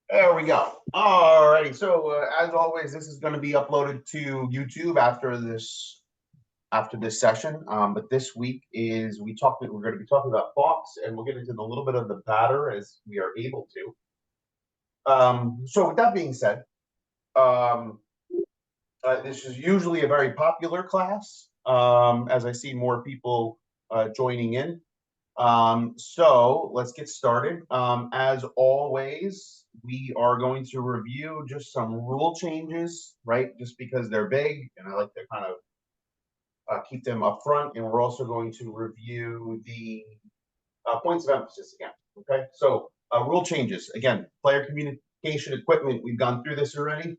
There we go. All righty. So as always, this is going to be uploaded to YouTube after this session. But this week we're going to be talking about box, and we'll get into a little bit of the batter as we are able to. So with that being said, this is usually a very popular class, as I see more people joining in. So let's get started. As always, we are going to review just some rule changes, right? Just because they're big, and I like to kind of keep them up front. And we're also going to review the points of emphasis again. Okay, so rule changes again. Player communication equipment. We've gone through this already.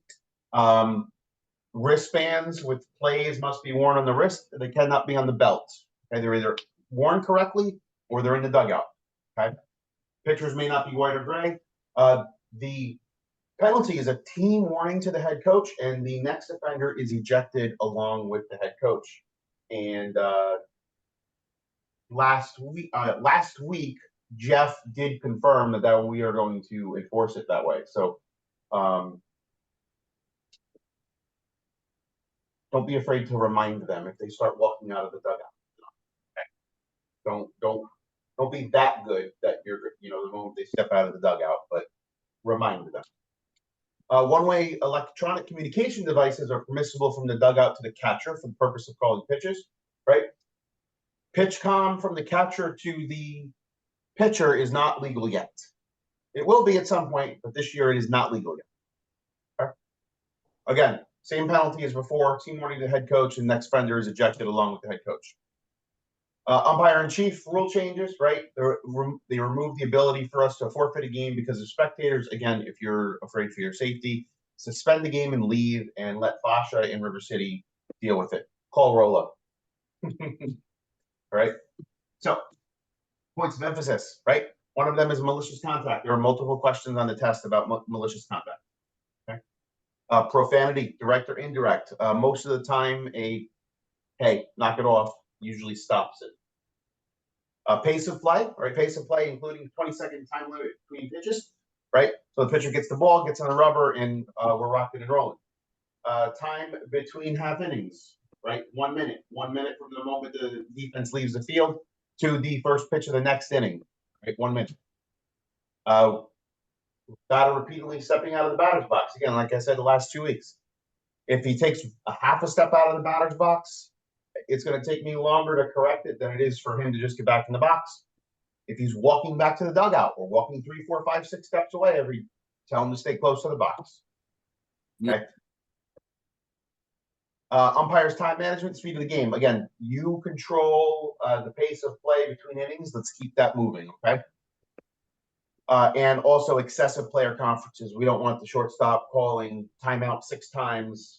Wristbands with plays must be worn on the wrist. They cannot be on the belt. Okay, they're either worn correctly or they're in the dugout. Okay, pitchers may not be white or gray. The penalty is a team warning to the head coach, and the next offender is ejected along with the head coach. And last week, Jeff did confirm that we are going to enforce it that way. So don't be afraid to remind them if they start walking out of the dugout. Okay. Don't be that good that you're, the moment they step out of the dugout, but remind them. One-way electronic communication devices are permissible from the dugout to the catcher for the purpose of calling pitches, right? Pitch comm from the catcher to the pitcher is not legal yet. It will be at some point, but this year it is not legal yet. Okay? Again, same penalty as before, team warning to the head coach, and next offender is ejected along with the head coach. Umpire-in-chief rule changes, right? They remove the ability for us to forfeit a game because of spectators. Again, if you're afraid for your safety, suspend the game and leave, and let Fasha in River City deal with it. Call Rolla. All right? So, points of emphasis, right? One of them is malicious contact. There are multiple questions on the test about malicious contact. Okay? Profanity, direct or indirect. Most of the time, hey, knock it off, usually stops it. Pace of play, right? Pace of play, including 20-second time limit between pitches, right? So the pitcher gets the ball, gets on the rubber, and we're rocking and rolling. Time between half innings, right? 1 minute. 1 minute from the moment the defense leaves the field to the first pitch of the next inning, right? 1 minute. Batter repeatedly stepping out of the batter's box. Again, like I said, the last 2 weeks. If he takes a half a step out of the batter's box, it's going to take me longer to correct it than it is for him to just get back in the box. If he's walking back to the dugout or walking 3, 4, 5, 6 steps away, tell him to stay close to the box. Okay. Umpire's time management, speed of the game. Again, you control the pace of play between innings. Let's keep that moving, okay? And also excessive player conferences. We don't want the shortstop calling timeout 6 times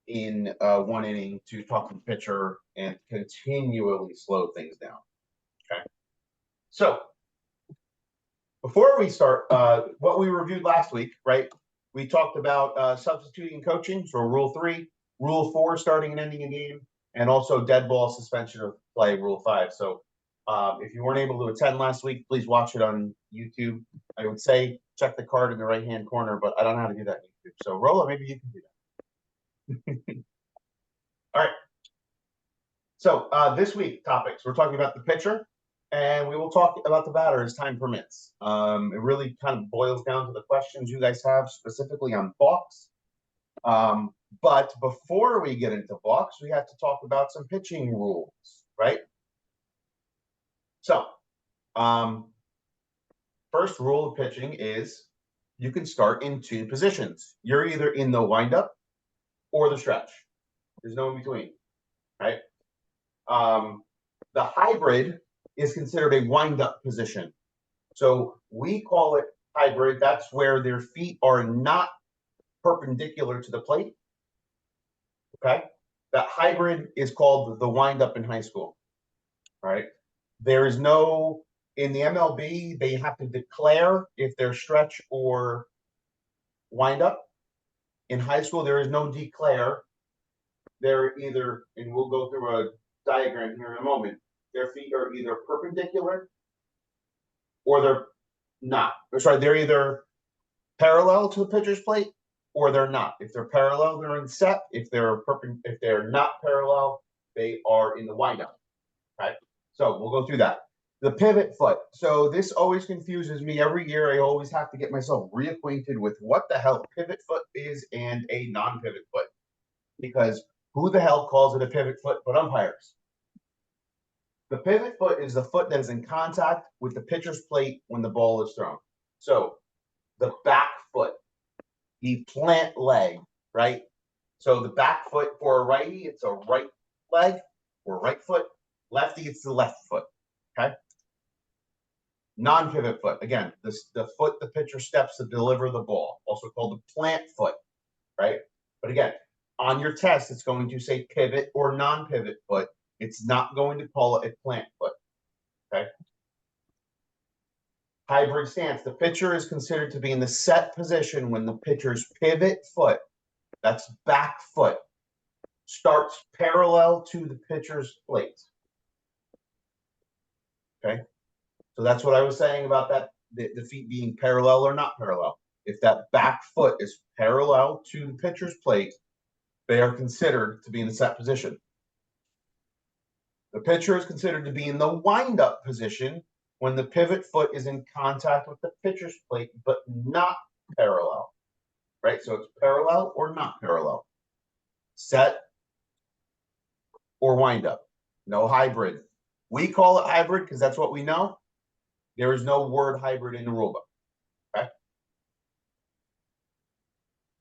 in 1 inning to talk to the pitcher and continually slow things down. Okay. So before we start, what we reviewed last week, right? We talked about substituting coaching, so Rule 3, Rule 4, starting and ending a game, and also dead ball suspension of play, Rule 5. So if you weren't able to attend last week, please watch it on YouTube. I would say check the card in the right-hand corner, but I don't know how to do that on YouTube. So Rolla, maybe you can do that. All right. So this week topics, we're talking about the pitcher, and we will talk about the batter as time permits. It really kind of boils down to the questions you guys have specifically on box. But before we get into box, we have to talk about some pitching rules, right? So first rule of pitching is you can start in 2 positions. You're either in the windup or the stretch. There's no in between, right? The hybrid is considered a wind-up position. So we call it hybrid. That's where their feet are not perpendicular to the plate. Okay? That hybrid is called the wind-up in high school. All right? There is no, in the MLB, they have to declare if they're stretch or wind-up. In high school, there is no declare. They're either, and we'll go through a diagram here in a moment, their feet are either perpendicular or they're not. Or sorry, they're either parallel to the pitcher's plate, or they're not. If they're parallel, they're in set. If they're not parallel, they are in the windup. Okay, so we'll go through that. The pivot foot. So this always confuses me every year. I always have to get myself reacquainted with what the hell pivot foot is and a non-pivot foot, because who the hell calls it a pivot foot but umpires? The pivot foot is the foot that is in contact with the pitcher's plate when the ball is thrown. So the back foot, the plant leg, right? So the back foot for a righty, it's a right leg or right foot. Lefty, it's the left foot. Okay. Non-pivot foot, again, the foot the pitcher steps to deliver the ball, also called the plant foot, right? But again, on your test, it's going to say pivot or non-pivot foot. It's not going to call it a plant foot. Okay. Hybrid stance. The pitcher is considered to be in the set position when the pitcher's pivot foot, that's back foot, starts parallel to the pitcher's plate. Okay. So that's what I was saying about that, the feet being parallel or not parallel. If that back foot is parallel to the pitcher's plate, they are considered to be in the set position. The pitcher is considered to be in the wind-up position when the pivot foot is in contact with the pitcher's plate, but not parallel, right? So it's parallel or not parallel, set or wind-up, no hybrid. We call it hybrid because that's what we know. There is no word hybrid in the rulebook. Okay.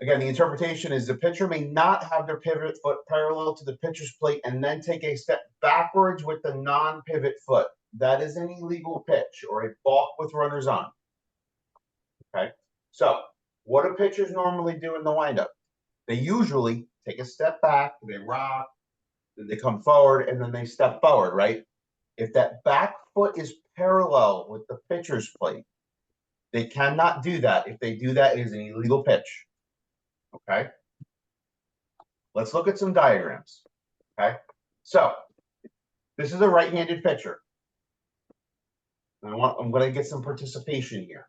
Again, the interpretation is the pitcher may not have their pivot foot parallel to the pitcher's plate and then take a step backwards with the non-pivot foot. That is an illegal pitch or a balk with runners on. Okay. So what do pitchers normally do in the windup? They usually take a step back, they rock, then they come forward, and then they step forward, right? If that back foot is parallel with the pitcher's plate, they cannot do that. If they do that, it is an illegal pitch. Okay. Let's look at some diagrams. Okay. So this is a right-handed pitcher. I'm going to get some participation here.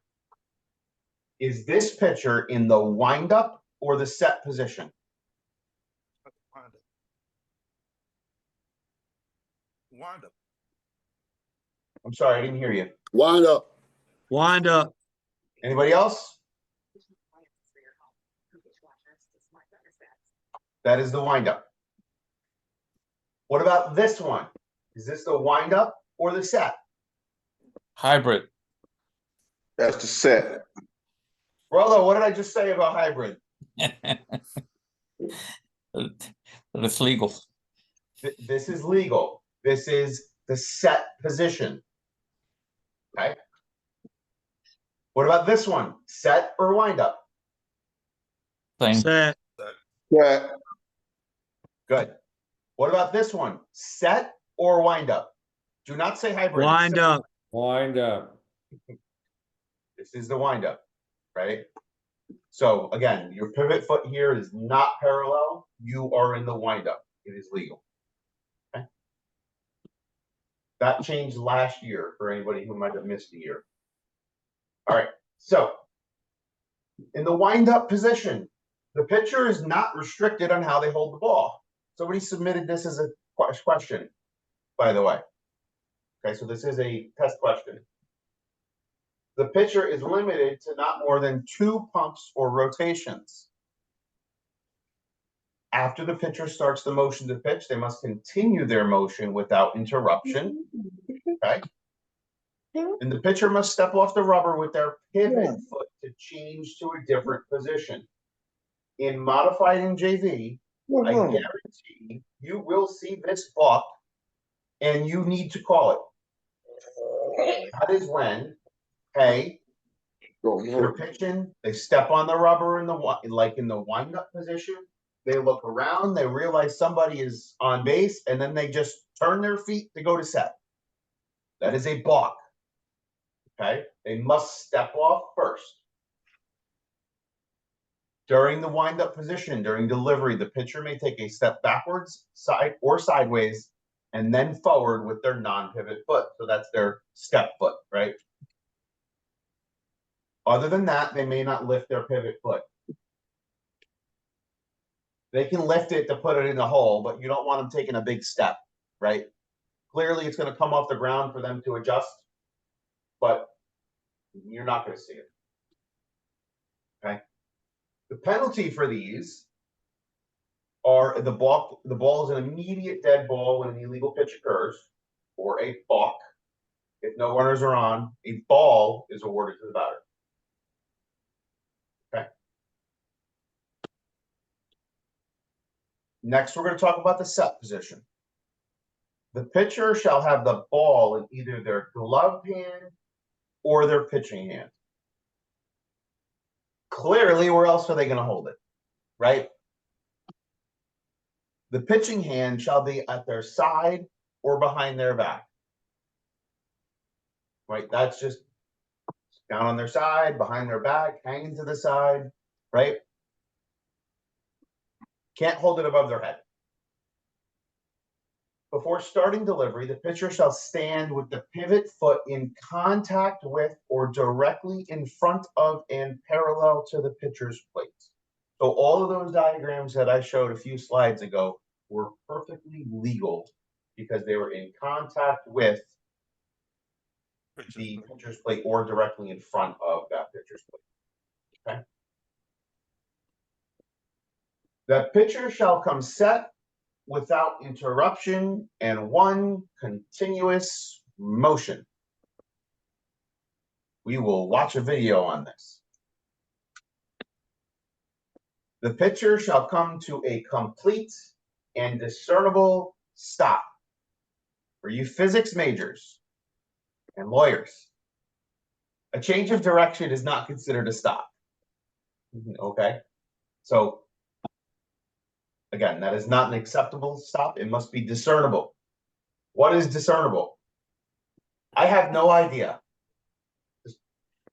Is this pitcher in the wind-up or the set position? Wind up. I'm sorry, I didn't hear you. Wind up. Wind up. Anybody else? That is the wind-up. What about this one? Is this the wind-up or the set? Hybrid. That's the set. Rollo, what did I just say about hybrid? It's legal. This is legal. This is the set position. Okay. What about this one? Set or wind up? Same. Set. Good. What about this one? Set or wind up? Do not say hybrid. Wind up. Wind up. This is the wind up, right? So again, your pivot foot here is not parallel. You are in the wind up. It is legal. Okay. That changed last year for anybody who might have missed a year. All right. So in the wind up position, the pitcher is not restricted on how they hold the ball. Somebody submitted this as a question, by the way. Okay, so this is a test question. The pitcher is limited to not more than 2 pumps or rotations. After the pitcher starts the motion to pitch, they must continue their motion without interruption. Okay. And the pitcher must step off the rubber with their pivot foot to change to a different position. In modified and JV, I guarantee you will see this balk and you need to call it. That is when, hey, they're pitching, they step on the rubber in the wind-up position, they look around, they realize somebody is on base, and then they just turn their feet to go to set. That is a balk. Okay, they must step off first. During the wind-up position, during delivery, the pitcher may take a step backwards, side or sideways, and then forward with their non-pivot foot. So that's their step foot, right? Other than that, they may not lift their pivot foot. They can lift it to put it in the hole, but you don't want them taking a big step, right? Clearly, it's going to come off the ground for them to adjust, but you're not going to see it. Okay. The penalty for these are the ball is an immediate dead ball when an illegal pitch occurs, or a balk. If no runners are on, a ball is awarded to the batter. Okay. Next, we're going to talk about the set position. The pitcher shall have the ball in either their gloved hand or their pitching hand. Clearly, where else are they going to hold it, right? The pitching hand shall be at their side or behind their back. Right? That's just down on their side, behind their back, hanging to the side, right? Can't hold it above their head. Before starting delivery, the pitcher shall stand with the pivot foot in contact with or directly in front of and parallel to the pitcher's plate. So all of those diagrams that I showed a few slides ago were perfectly legal because they were in contact with the pitcher's plate or directly in front of that pitcher's plate. Okay. The pitcher shall come set without interruption and one continuous motion. We will watch a video on this. The pitcher shall come to a complete and discernible stop. For you physics majors and lawyers, a change of direction is not considered a stop. Okay? So, again, that is not an acceptable stop. It must be discernible. What is discernible? I have no idea.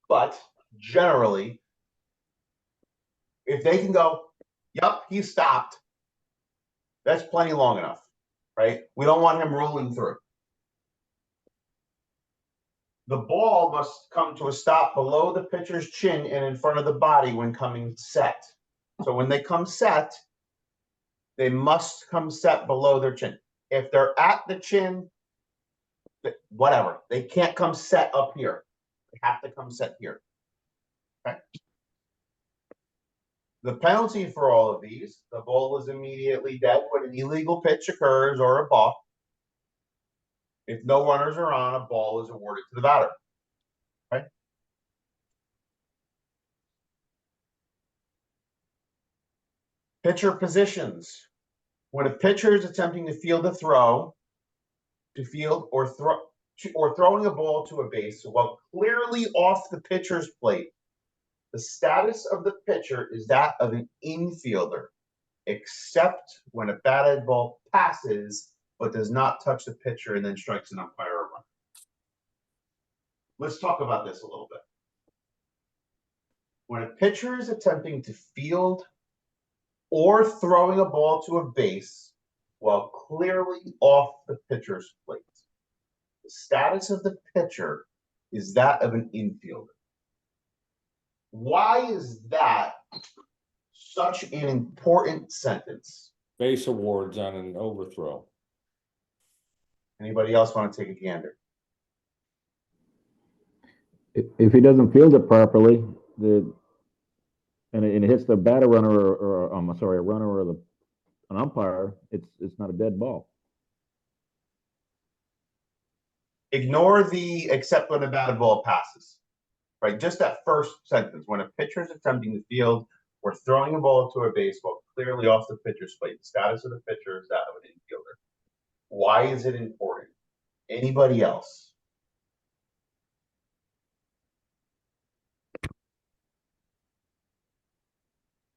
But generally, if they can go, yep, he stopped, that's plenty long enough, right? We don't want him rolling through. The ball must come to a stop below the pitcher's chin and in front of the body when coming set. So when they come set, they must come set below their chin. If they're at the chin, whatever, they can't come set up here. They have to come set here. Okay. The penalty for all of these, the ball is immediately dead when an illegal pitch occurs or a balk. If no runners are on, a ball is awarded to the batter. Okay. Pitcher positions. When a pitcher is attempting to field a throw, or throwing a ball to a base while clearly off the pitcher's plate, the status of the pitcher is that of an infielder, except when a batted ball passes but does not touch the pitcher and then strikes an umpire or runner. Let's talk about this a little bit. When a pitcher is attempting to field or throwing a ball to a base while clearly off the pitcher's plate, the status of the pitcher is that of an infielder. Why is that such an important sentence? Base awards on an overthrow. Anybody else want to take a gander? If he doesn't field it properly, and it hits the batter runner or I'm sorry, a runner or an umpire, it's not a dead ball. Ignore the except when a batted ball passes. Right, just that first sentence. When a pitcher is attempting to field or throwing a ball to a base ball clearly off the pitcher's plate, the status of the pitcher is that of an infielder. Why is it important? Anybody else?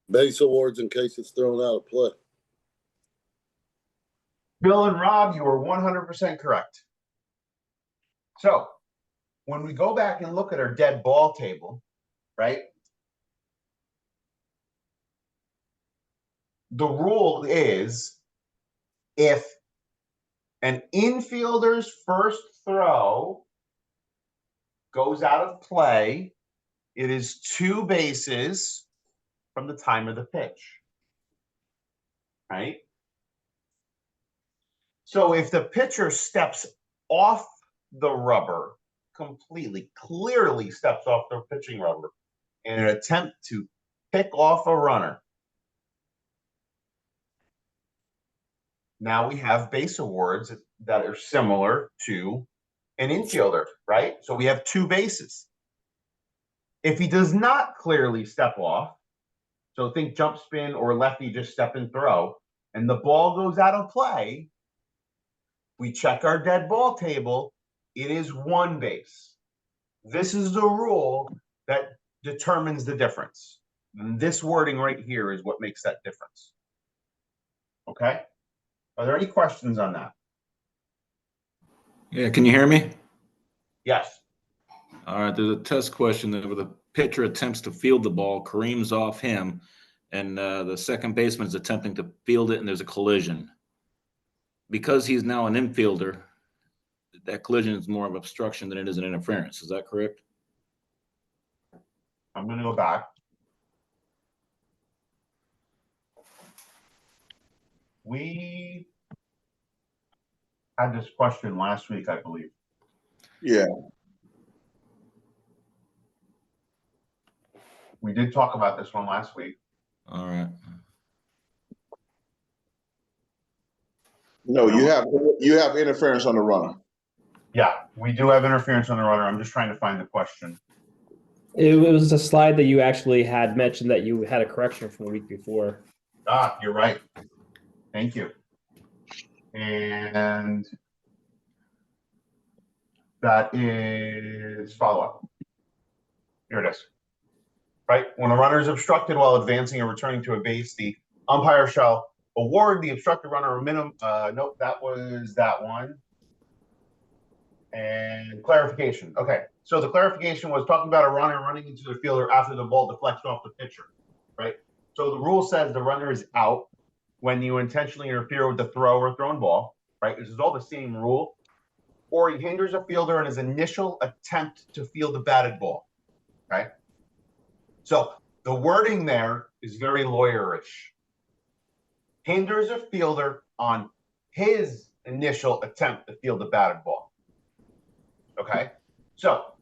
Base awards in case it's thrown out of play. Bill and Rob, you are 100% correct. So, when we go back and look at our dead ball table, right? The rule is if an infielder's first throw goes out of play, It is 2 bases from the time of the pitch. Right? So if the pitcher steps off the rubber completely, clearly steps off the pitching rubber in an attempt to pick off a runner, now we have base awards that are similar to an infielder, right? So we have 2 bases. If he does not clearly step off, so think jump spin or lefty just step and throw, and the ball goes out of play, we check our dead ball table, it is 1 base. This is the rule that determines the difference. And this wording right here is what makes that difference. Okay? Are there any questions on that? Yeah, can you hear me? Yes. All right, there's a test question there where the pitcher attempts to field the ball, careens off him, and the second baseman is attempting to field it, and there's a collision. Because he's now an infielder, that collision is more of obstruction than it is an interference. Is that correct? I'm going to go back. We had this question last week, I believe. Yeah, We did talk about this one last week. All right. no, you have interference on the runner. Yeah, we do have interference on the runner. I'm just trying to find the question. It was a slide that you actually had mentioned that you had a correction from the week before. Ah, you're right. Thank you. And that is follow-up. Here it is. Right? When a runner is obstructed while advancing or returning to a base, the umpire shall award the obstructed runner a minimum. Nope, that was that one. And clarification. Okay, so the clarification was talking about a runner running into the fielder after the ball deflects off the pitcher, right? So the rule says the runner is out when you intentionally interfere with the throw or thrown ball, right? This is all the same rule. Or he hinders a fielder in his initial attempt to field a batted ball, right? So the wording there is very lawyerish. Hinders a fielder on his initial attempt to field a batted ball. Okay, so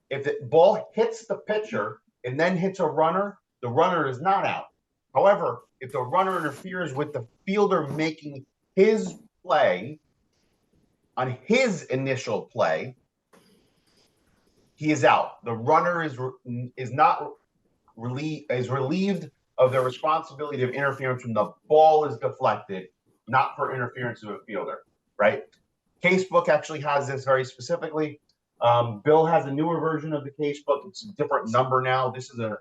if the ball hits the pitcher and then hits a runner, the runner is not out. However, if the runner interferes with the fielder making his play on his initial play, he is out. The runner is relieved of the responsibility of interference when the ball is deflected, not for interference of a fielder, right? Casebook actually has this very specifically. Bill has a newer version of the casebook. It's a different number now. This is an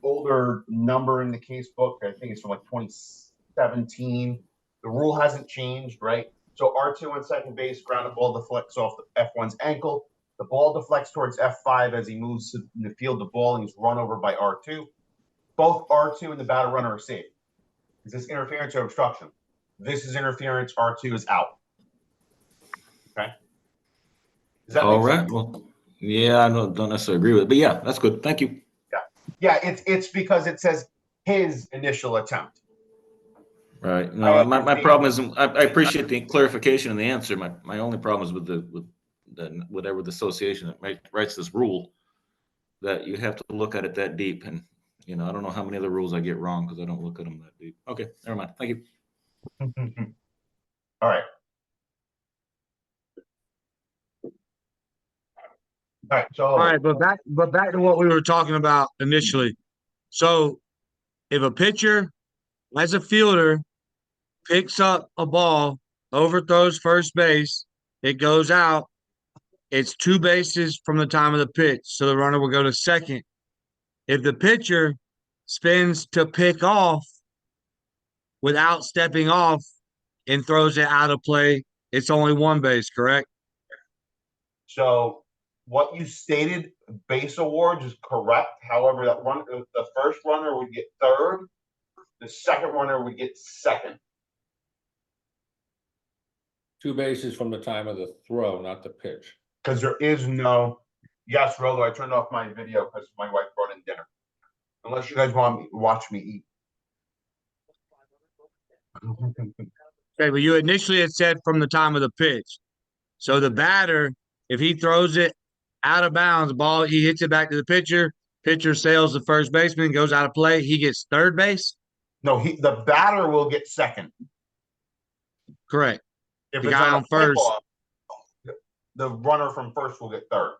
older number in the casebook. I think it's from like 2017. The rule hasn't changed, right? So R2 on second base, ground ball deflects off the F1's ankle. The ball deflects towards F5 as he moves to the field the ball and he's run over by R2. Both R2 and the batter runner are safe. Is this interference or obstruction? This is interference. R2 is out. Okay. Does that All make right. sense? Well, yeah, I don't necessarily agree with it, but yeah, that's good. Thank you. Yeah, it's because it says his initial attempt. Right. No, my problem is I appreciate the clarification and the answer. My only problem is with the whatever the association that writes this rule, that you have to look at it that deep. And I don't know how many other rules I get wrong because I don't look at them that deep. Okay, never mind. Thank you. All right. All right. So All right, but back to what we were talking about initially. So if a pitcher, as a fielder, picks up a ball, overthrows first base, it goes out, it's 2 bases from the time of the pitch. So the runner will go to second. If the pitcher spins to pick off without stepping off and throws it out of play, it's only 1 base, correct? So what you stated, base awards, is correct. However, the first runner would get third, the second runner would get second. 2 bases from the time of the throw, not the pitch. Because there is no Yes, Rolo, I turned off my video because my wife brought in dinner. Unless you guys want me to watch me eat. Okay, but you initially had said from the time of the pitch. So the batter, if he throws it out of bounds, ball, he hits it back to the pitcher sails the first baseman, goes out of play, he gets third base? No, the batter will get second. Correct. If The it's guy on on a first. pickoff, the runner from first will get third.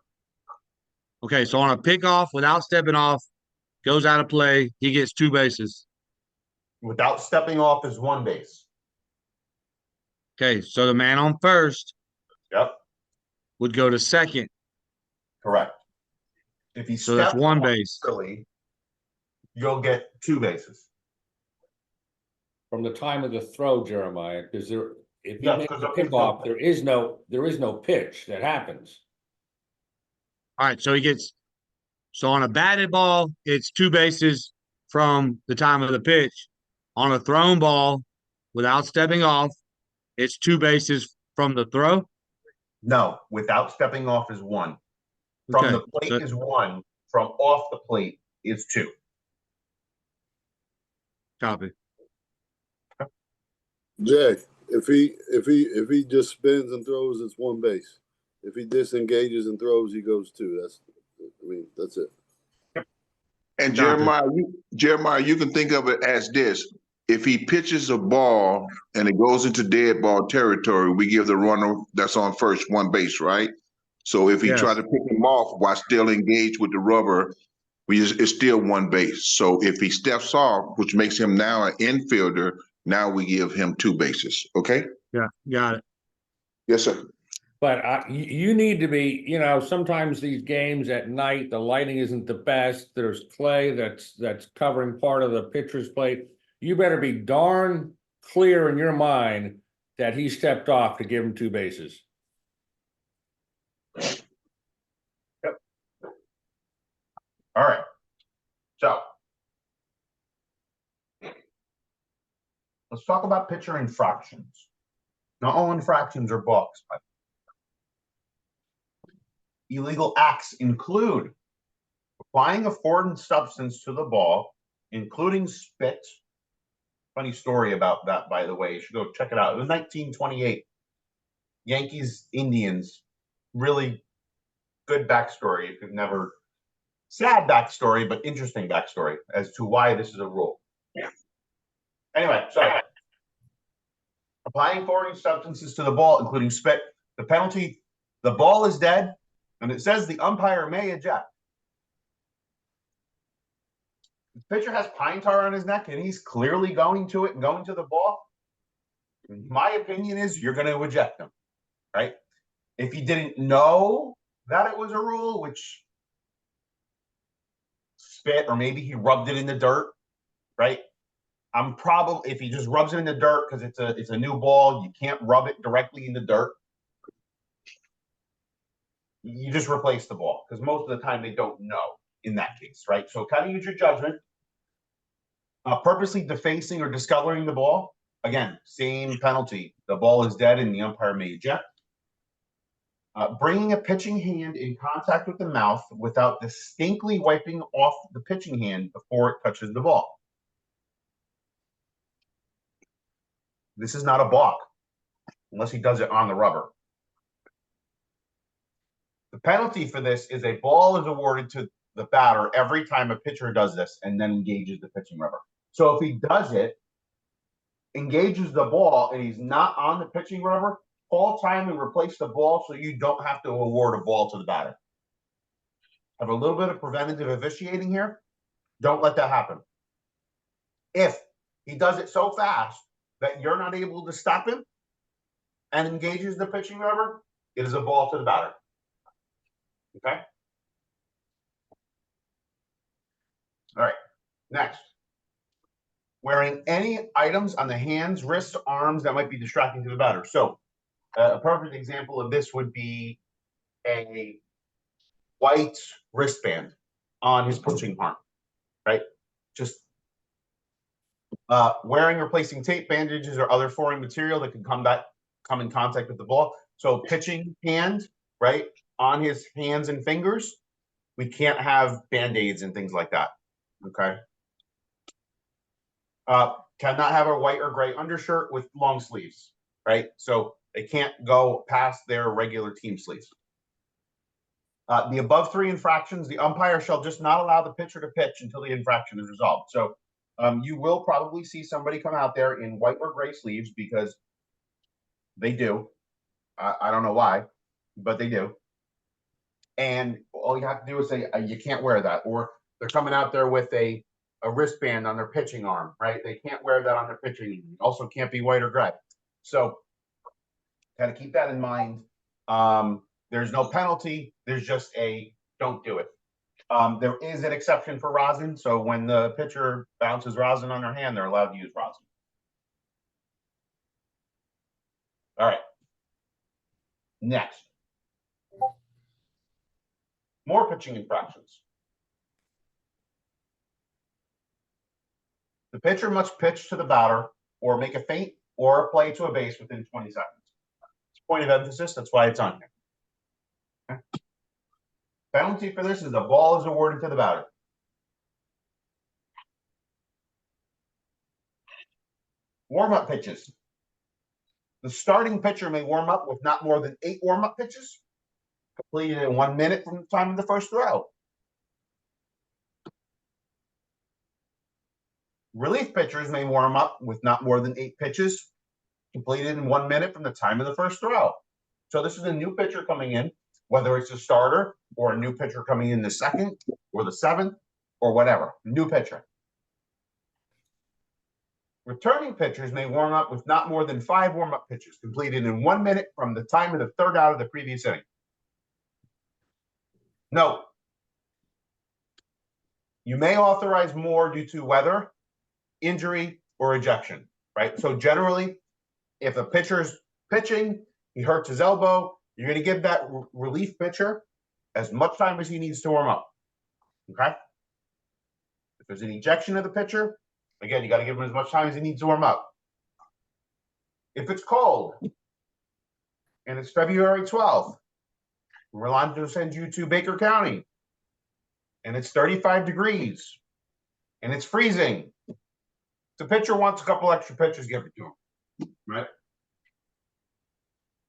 Okay, so on a pickoff without stepping off, goes out of play, he gets 2 bases. Without stepping off is 1 base. Okay, so the man on first Yep, would go to second. correct. If he So that's steps 1 off base. early, you'll get 2 bases. From the time of the throw, Jeremiah, because if he Yes, makes 'cause the there's no pickoff, there is no pitch that happens. All right, so on a batted ball, it's 2 bases from the time of the pitch. On a thrown ball, without stepping off, it's 2 bases from the throw. No, without stepping off is 1. From the plate so is 1. From off the plate is 2. copy. Jay, if he just spins and throws, it's 1 base. If he disengages and throws, he goes 2. That's it. And Copy. Jeremiah, you can think of it as this. If he pitches a ball and it goes into dead ball territory, we give the runner that's on first 1 base, right? So if he Yes. tries to pick him off while still engaged with the rubber, it's still 1 base. So if he steps off, which makes him now an infielder, now we give him 2 bases. Okay? Yeah, got it. Yes, sir. But you need to be, sometimes these games at night, the lighting isn't the best. There's clay that's covering part of the pitcher's plate. You better be darn clear in your mind that he stepped off to give him 2 bases. All right. So let's talk about pitcher infractions. Not all infractions are balks, but illegal acts include applying a foreign substance to the ball, including spit. Funny story about that, by the way. You should go check it out. It was 1928. Yankees, Indians. Really good backstory. If you've never, sad backstory, but interesting backstory as to why this is a rule. Yeah. Anyway, sorry. Applying foreign substances to the ball, including spit. The penalty, the ball is dead, and it says the umpire may eject. The pitcher has pine tar on his neck, and he's clearly going to it and going to the ball. My opinion is you're going to eject him, right? If he didn't know that it was a rule, which spit, or maybe he rubbed it in the dirt, right? I'm probably, if he just rubs it in the dirt because it's a new ball, you can't rub it directly in the dirt. You just replace the ball because most of the time they don't know in that case, right? So kind of use your judgment. Purposely defacing or discoloring the ball, again, same penalty. The ball is dead and the umpire may eject. Bringing a pitching hand in contact with the mouth without distinctly wiping off the pitching hand before it touches the ball. This is not a balk unless he does it on the rubber. The penalty for this is a ball is awarded to the batter every time a pitcher does this and then engages the pitching rubber. So if he does it, engages the ball, and he's not on the pitching rubber, call time and replace the ball so you don't have to award a ball to the batter. Have a little bit of preventative officiating here. Don't let that happen. If he does it so fast that you're not able to stop him and engages the pitching rubber, it is a ball to the batter. Okay? All right, next. Wearing any items on the hands, wrists, arms that might be distracting to the batter. So a perfect example of this would be a white wristband on his pitching arm, right? Just wearing, replacing tape, bandages, or other foreign material that can come in contact with the ball. So pitching hand, right? on his hands and fingers, we can't have Band-Aids and things like that. Okay. Cannot have a white or gray undershirt with long sleeves, right? So they can't go past their regular team sleeves. The above 3 infractions, the umpire shall just not allow the pitcher to pitch until the infraction is resolved. So you will probably see somebody come out there in white or gray sleeves because they do. I don't know why, but they do. And all you have to do is say, you can't wear that. Or they're coming out there with a wristband on their pitching arm, right? They can't wear that on their pitching arm. It also can't be white or gray. So kind of keep that in mind. There's no penalty. There's just a don't do it. There is an exception for rosin. So when the pitcher bounces rosin on their hand, they're allowed to use rosin. All right. Next. More pitching infractions. The pitcher must pitch to the batter or make a feint or a play to a base within 20 seconds. It's a point of emphasis. That's why it's on here. Okay. Penalty for this is the ball is awarded to the batter. Warm-up pitches. The starting pitcher may warm up with not more than 8 warm-up pitches, completed in 1 minute from the time of the first throw. Relief pitchers may warm up with not more than 8 pitches, completed in 1 minute from the time of the first throw. So this is a new pitcher coming in, whether it's a starter or a new pitcher coming in the 2nd or the 7th or whatever, new pitcher. Returning pitchers may warm up with not more than 5 warm-up pitches, completed in 1 minute from the time of the 3rd out of the previous inning. Note, you may authorize more due to weather, injury, or ejection, right? So generally, if a pitcher's pitching, he hurts his elbow, you're going to give that relief pitcher as much time as he needs to warm up, okay? If there's an ejection of the pitcher, again, you got to give him as much time as he needs to warm up. If it's cold and it's February 12th, Rolando sends you to Baker County and it's 35 degrees and it's freezing. The pitcher wants a couple extra pitches, give it to him, right?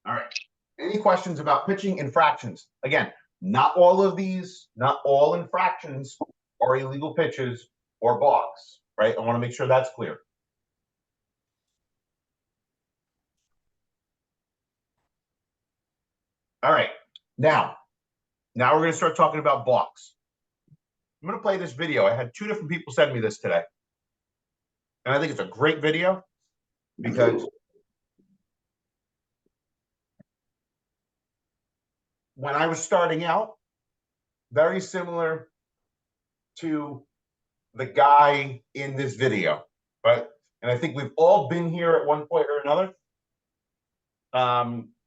All right. Any questions about pitching infractions? Again, not all of these, not all infractions are illegal pitches or balks, right? I want to make sure that's clear. All right. Now we're going to start talking about balks. I'm going to play this video. I had 2 different people send me this today. And I think it's a great video because when I was starting out, very similar to the guy in this video, right? And I think we've all been here at one point or another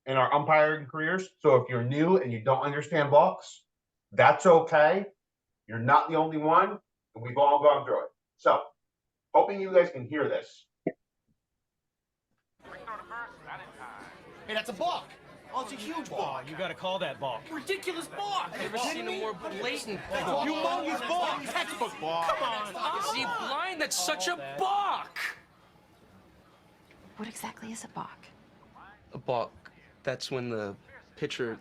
in our umpiring careers. So if you're new and you don't understand balks, that's okay. You're not the only one, and we've all gone through it. So hoping you guys can hear this. Hey, that's a balk. Oh, it's a huge balk. You gotta call that balk. Ridiculous balk. I've never seen a more blatant balk. Humongous balk. Textbook balk. Come on. Is he blind? That's such a balk. What exactly is a balk? A balk. That's when the pitcher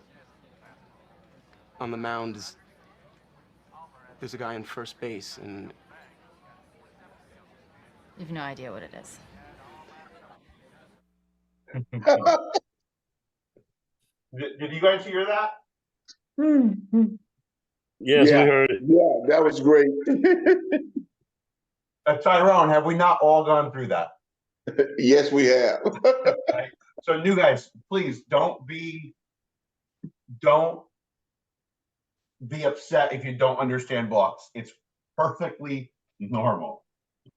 on the mound is. There's a guy in first base and. You've no idea what it is. Did you guys hear that? Yes, Yeah. we heard it. Yeah, that was great. Tyrone, have we not all gone through that? Yes, we have. Right. So new guys, please don't be upset if you don't understand balks. It's perfectly normal.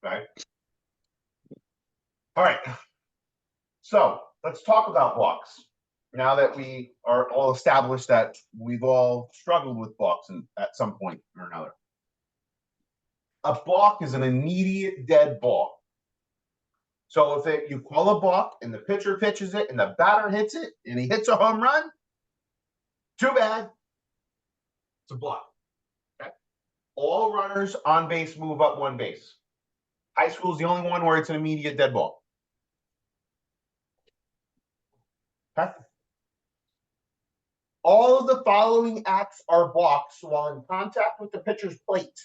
Okay. All right. So let's talk about balks. Now that we are all established that we've all struggled with balks at some point or another. A balk is an immediate dead ball. So if you call a balk and the pitcher pitches it and the batter hits it and he hits a home run, Too bad. It's a block. Okay. All runners on base move up one base. High school is the only one where it's an immediate dead ball. Okay. All of the following acts are balks while in contact with the pitcher's plate.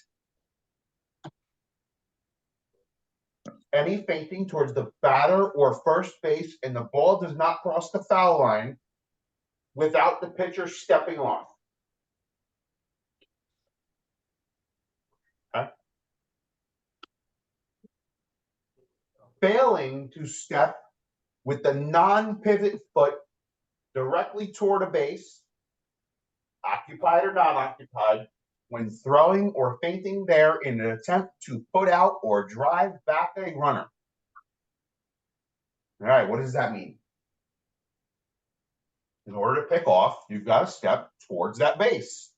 Any feinting towards the batter or first base and the ball does not cross the foul line without the pitcher stepping off. Okay. Failing to step with the non-pivot foot directly toward a base, occupied or non-occupied, when throwing or feinting there in an attempt to put out or drive back a runner. All right, what does that mean? In order to pick off, you've got to step towards that base.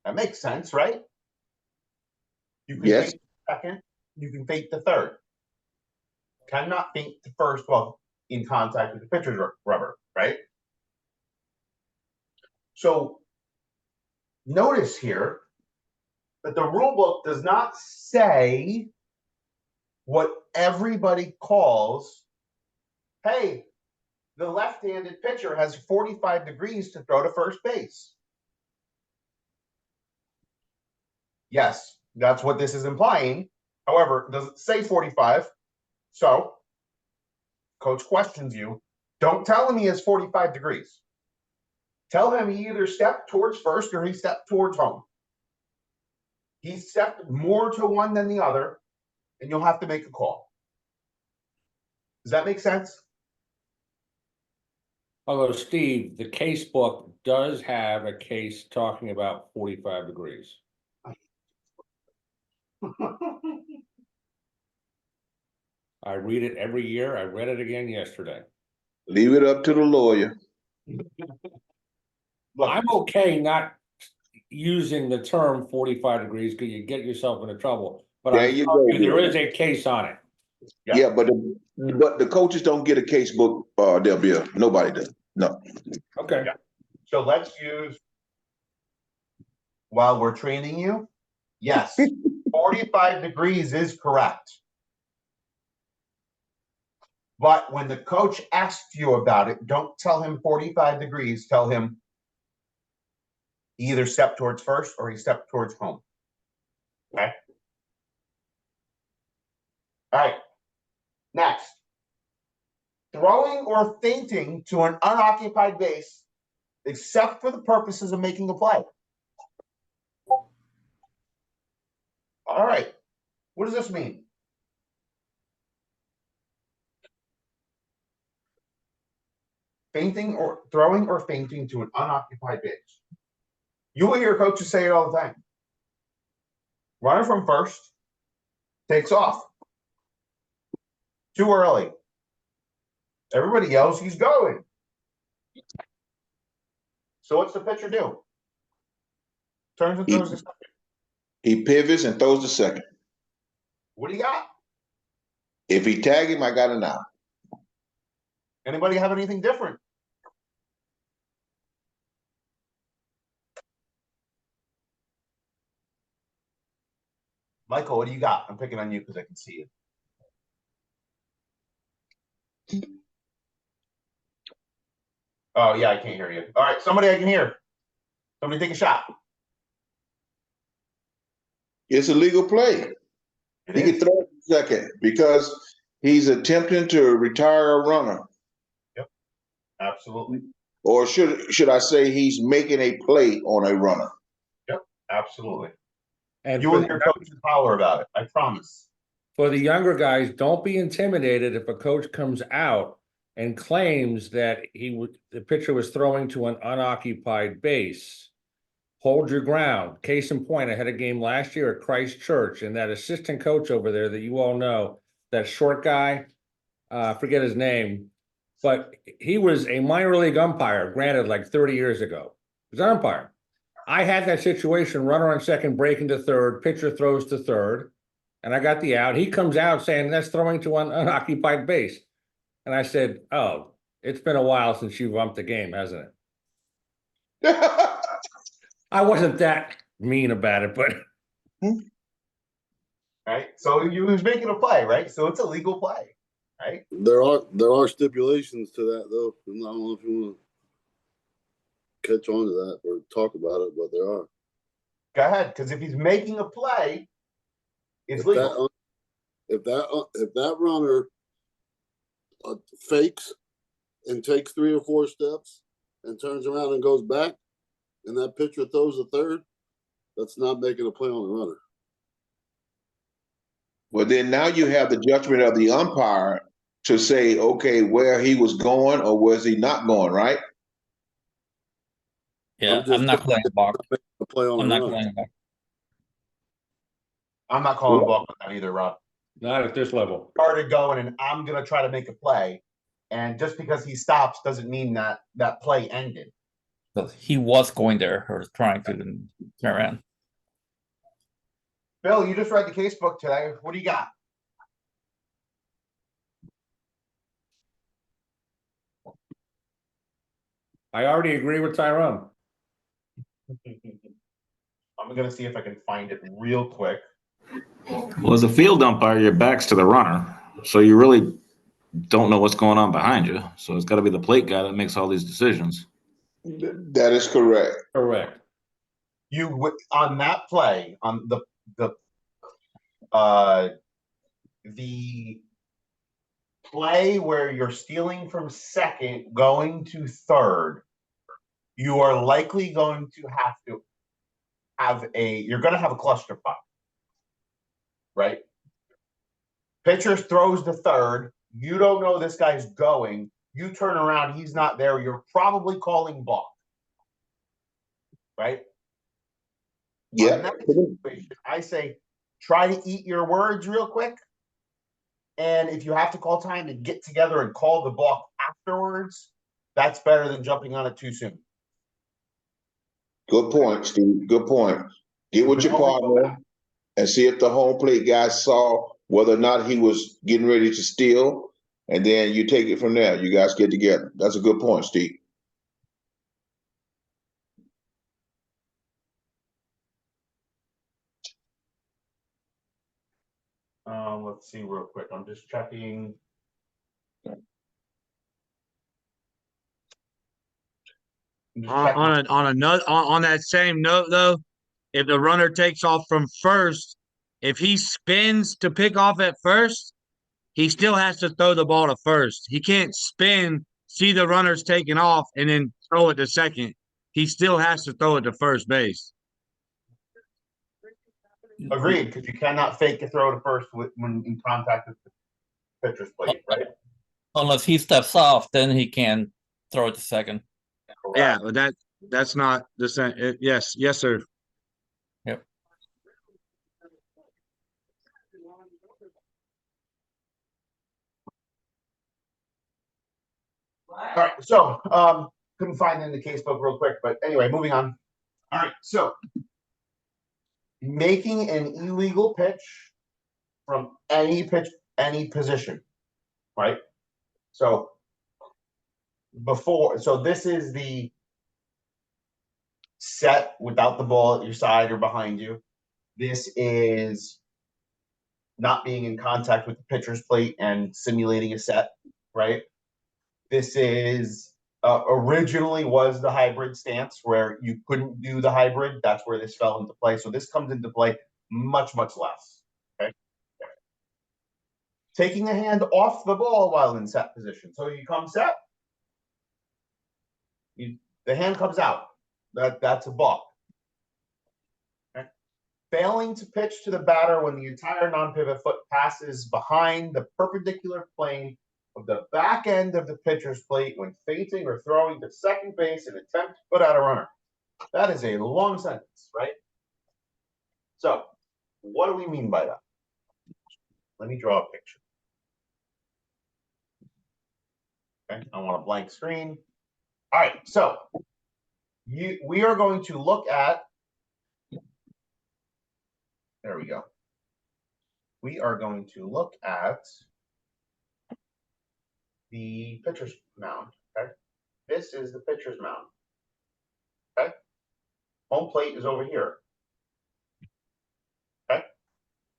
That makes sense, right? You can Yes. feint the second, you can feint the third. Cannot feint the first while in contact with the pitcher's rubber, right? So notice here that the rule book does not say what everybody calls, hey, the left-handed pitcher has 45 degrees to throw to first base. Yes, that's what this is implying. However, it doesn't say 45. So, coach questions you. Don't tell him he has 45 degrees. Tell him he either stepped towards first or he stepped towards home. He stepped more to one than the other, and you'll have to make a call. Does that make sense? Although, Steve, the case book does have a case talking about 45 degrees. I read it every year. I read it again yesterday. Leave it up to the lawyer. Look, I'm okay not using the term 45 degrees because you get yourself into trouble. But There I'm you telling go. you, there is a case on it. Yeah, but the coaches don't get a case book, Del Bill. Nobody does. No. Okay. Yeah. So let's use, while we're training you, yes, 45 degrees is correct. But when the coach asks you about it, don't tell him 45 degrees. Tell him he either stepped towards first or he stepped towards home. Okay? All right. Next. Throwing or feinting to an unoccupied base, except for the purposes of making a play. All right. What does this mean? Feinting or throwing or feinting to an unoccupied base. You will hear coaches say it all the time. Runner from first takes off. Too early. Everybody yells, he's going. So what's the pitcher do? Turns and throws the second. He pivots and throws the second. What do you got? If he tag him, I got an out. Anybody have anything different? Michael, what do you got? I'm picking on you because I can see you. Oh, yeah, I can't hear you. All right, somebody I can hear. Somebody take a shot. It's a legal play. He can throw it second because he's attempting to retire a runner. Yep, absolutely. Or should I say he's making a play on a runner? Yep, absolutely. And You for and your coach holler about it. I promise. For the younger guys, don't be intimidated if a coach comes out and claims that the pitcher was throwing to an unoccupied base. Hold your ground. Case in point, I had a game last year at Christ Church, and that assistant coach over there that you all know, that short guy, I forget his name, but he was a minor league umpire, granted, like 30 years ago. He was an umpire. I had that situation, runner on second, breaking to third, pitcher throws to third, and I got the out. He comes out saying that's throwing to an unoccupied base. And I said, oh, it's been a while since you've umped the game, hasn't it? I wasn't that mean about it, but Right? So he was making a play, right? So it's a legal play, right? There are stipulations to that though. I don't know if you want to catch on to that or talk about it, but there are. Go ahead, because if he's making a play, it's legal. If that runner fakes and takes 3 or 4 steps and turns around and goes back, and that pitcher throws a third, that's not making a play on the runner. Well, then now you have the judgment of the umpire to say, okay, where he was going or was he not going, right? Yeah, I'm not calling a balk. A play on I'm the not runner. calling a balk. I'm not calling a balk on that either, Rob. not at this level. Started going, and I'm gonna try to make a play, and just because he stops doesn't mean that that play ended. So he was going there or trying to turn around. Bill, you just read the case book today. What do you got? I already agree with Tyrone. I'm gonna see if I can find it real quick. Well, as a field umpire, your back's to the runner, so you really don't know what's going on behind you. So it's got to be the plate guy that makes all these decisions. That is correct. Correct. You on that play on the play where you're stealing from second going to third, you are likely going to have you're going to have a clusterfuck, right? Pitcher throws to third, you don't know this guy's going, you turn around, he's not there, you're probably calling balk, right? Yeah. On that situation, I say try to eat your words real quick. And if you have to call time to get together and call the balk afterwards, that's better than jumping on it too soon. Good point, Steve. Good point. Get with your partner and see if the home plate guy saw whether or not he was getting ready to steal, and then you take it from there. You guys get together. That's a good point, Steve. Let's see real quick. I'm just checking. On that same note though, if the runner takes off from first, if he spins to pick off at first, he still has to throw the ball to first. He can't spin, see the runner's taking off, and then throw it to second. He still has to throw it to first base. Agreed, because you cannot fake a throw to first when in contact with the pitcher's plate, right? Unless he steps off, then he can throw it to second. Correct. Yeah, but that's not the same. Yes, sir. Yep. All right, so couldn't find it in the case book real quick, but anyway, moving on. All right, so making an illegal pitch from any position, right? So this is the set without the ball at your side or behind you. This is not being in contact with the pitcher's plate and simulating a set, right? This is originally was the hybrid stance where you couldn't do the hybrid. That's where this fell into play. So this comes into play much, much less. Okay. Taking the hand off the ball while in set position. So you come set, the hand comes out. That's a balk. Okay. Failing to pitch to the batter when the entire non-pivot foot passes behind the perpendicular plane of the back end of the pitcher's plate when feinting or throwing to second base in attempt to put out a runner. That is a long sentence, right? So, what do we mean by that? Let me draw a picture. Okay, I want a blank screen. All right, so we are going to look at, there we go. We are going to look at the pitcher's mound, okay? This is the pitcher's mound. Okay. Home plate is over here. Okay.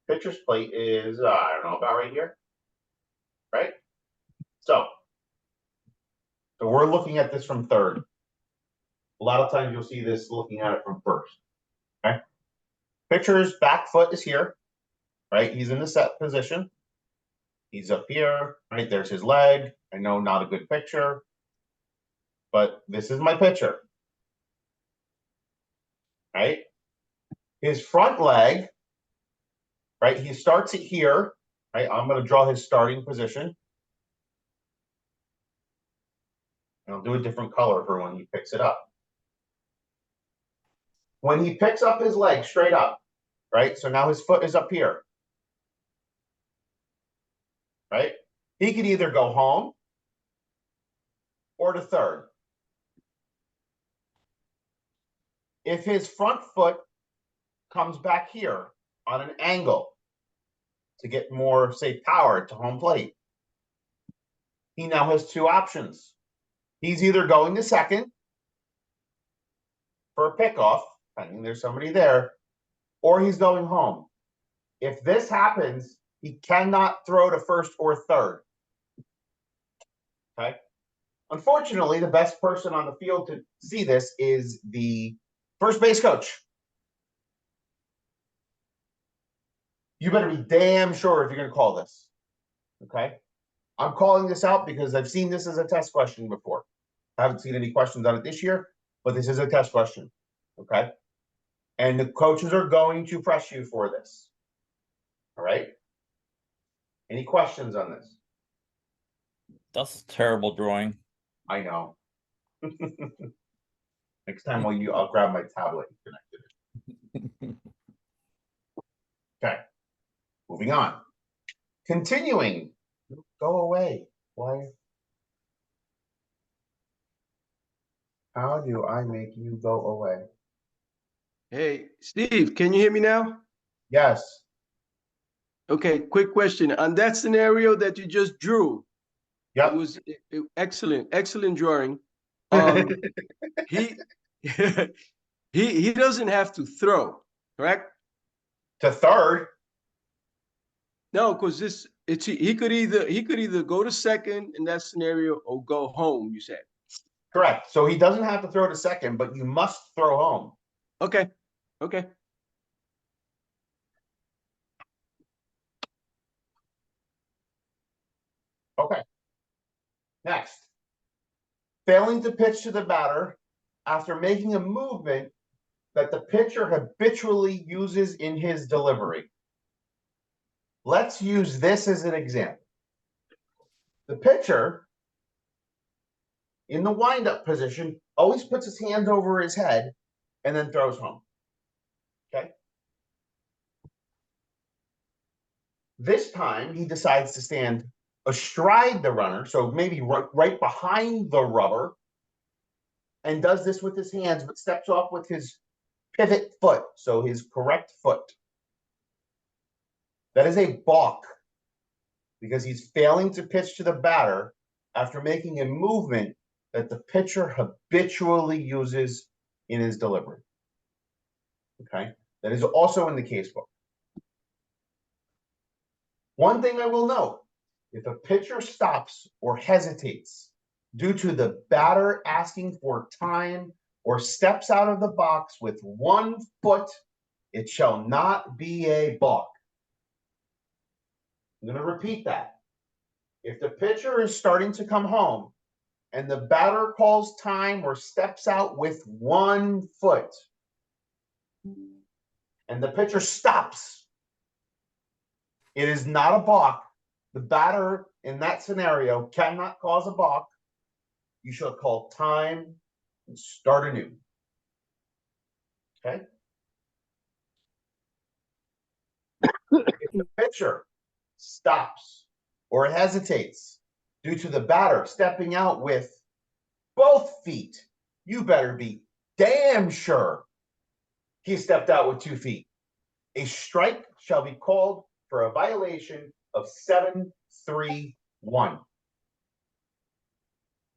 Pitcher's plate is, I don't know, about right here. Right? So we're looking at this from third. A lot of times you'll see this looking at it from first. Okay. Pitcher's back foot is here. Right? He's in the set position. He's up here. Right? There's his leg. I know, not a good picture, but this is my pitcher. Right? His front leg, right? He starts it here. Right? I'm going to draw his starting position. And I'll do a different color for when he picks it up. When he picks up his leg straight up, right? So now his foot is up here. Right? He could either go home or to third. If his front foot comes back here on an angle to get more, say, power to home plate, he now has two options. He's either going to second for a pickoff, depending there's somebody there, or he's going home. If this happens, he cannot throw to first or third. Okay. Unfortunately, the best person on the field to see this is the first base coach. You better be damn sure if you're going to call this. Okay. I'm calling this out because I've seen this as a test question before. I haven't seen any questions on it this year, but this is a test question. Okay. And the coaches are going to press you for this. All right. Any questions on this? That's a terrible drawing. I know. Next time I'll grab my tablet and connect it. Okay. Moving on. Continuing. Go away. Why? How do I make you go away? Hey, Steve, can you hear me now? Yes. Okay, quick question. On that scenario that you just drew, yep. It was excellent drawing. He he doesn't have to throw, correct? To third? No, because he could either go to second in that scenario or go home, you said. Correct. So he doesn't have to throw to second, but you must throw home. Okay. Okay. Okay. Next. Failing to pitch to the batter after making a movement that the pitcher habitually uses in his delivery. Let's use this as an example. The pitcher in the windup position always puts his hands over his head and then throws home. Okay. This time he decides to stand astride the runner, so maybe right behind the rubber, and does this with his hands, but steps off with his pivot foot, so his correct foot. That is a balk because he's failing to pitch to the batter after making a movement that the pitcher habitually uses in his delivery. Okay, that is also in the case book. One thing I will note, if a pitcher stops or hesitates due to the batter asking for time or steps out of the box with 1 foot, it shall not be a balk. I'm going to repeat that. If the pitcher is starting to come home and the batter calls time or steps out with 1 foot, and the pitcher stops, it is not a balk. The batter in that scenario cannot cause a balk. You shall call time and start anew. Okay? If the pitcher stops or hesitates due to the batter stepping out with both feet, you better be damn sure he stepped out with 2 feet. A strike shall be called for a violation of 7-3-1.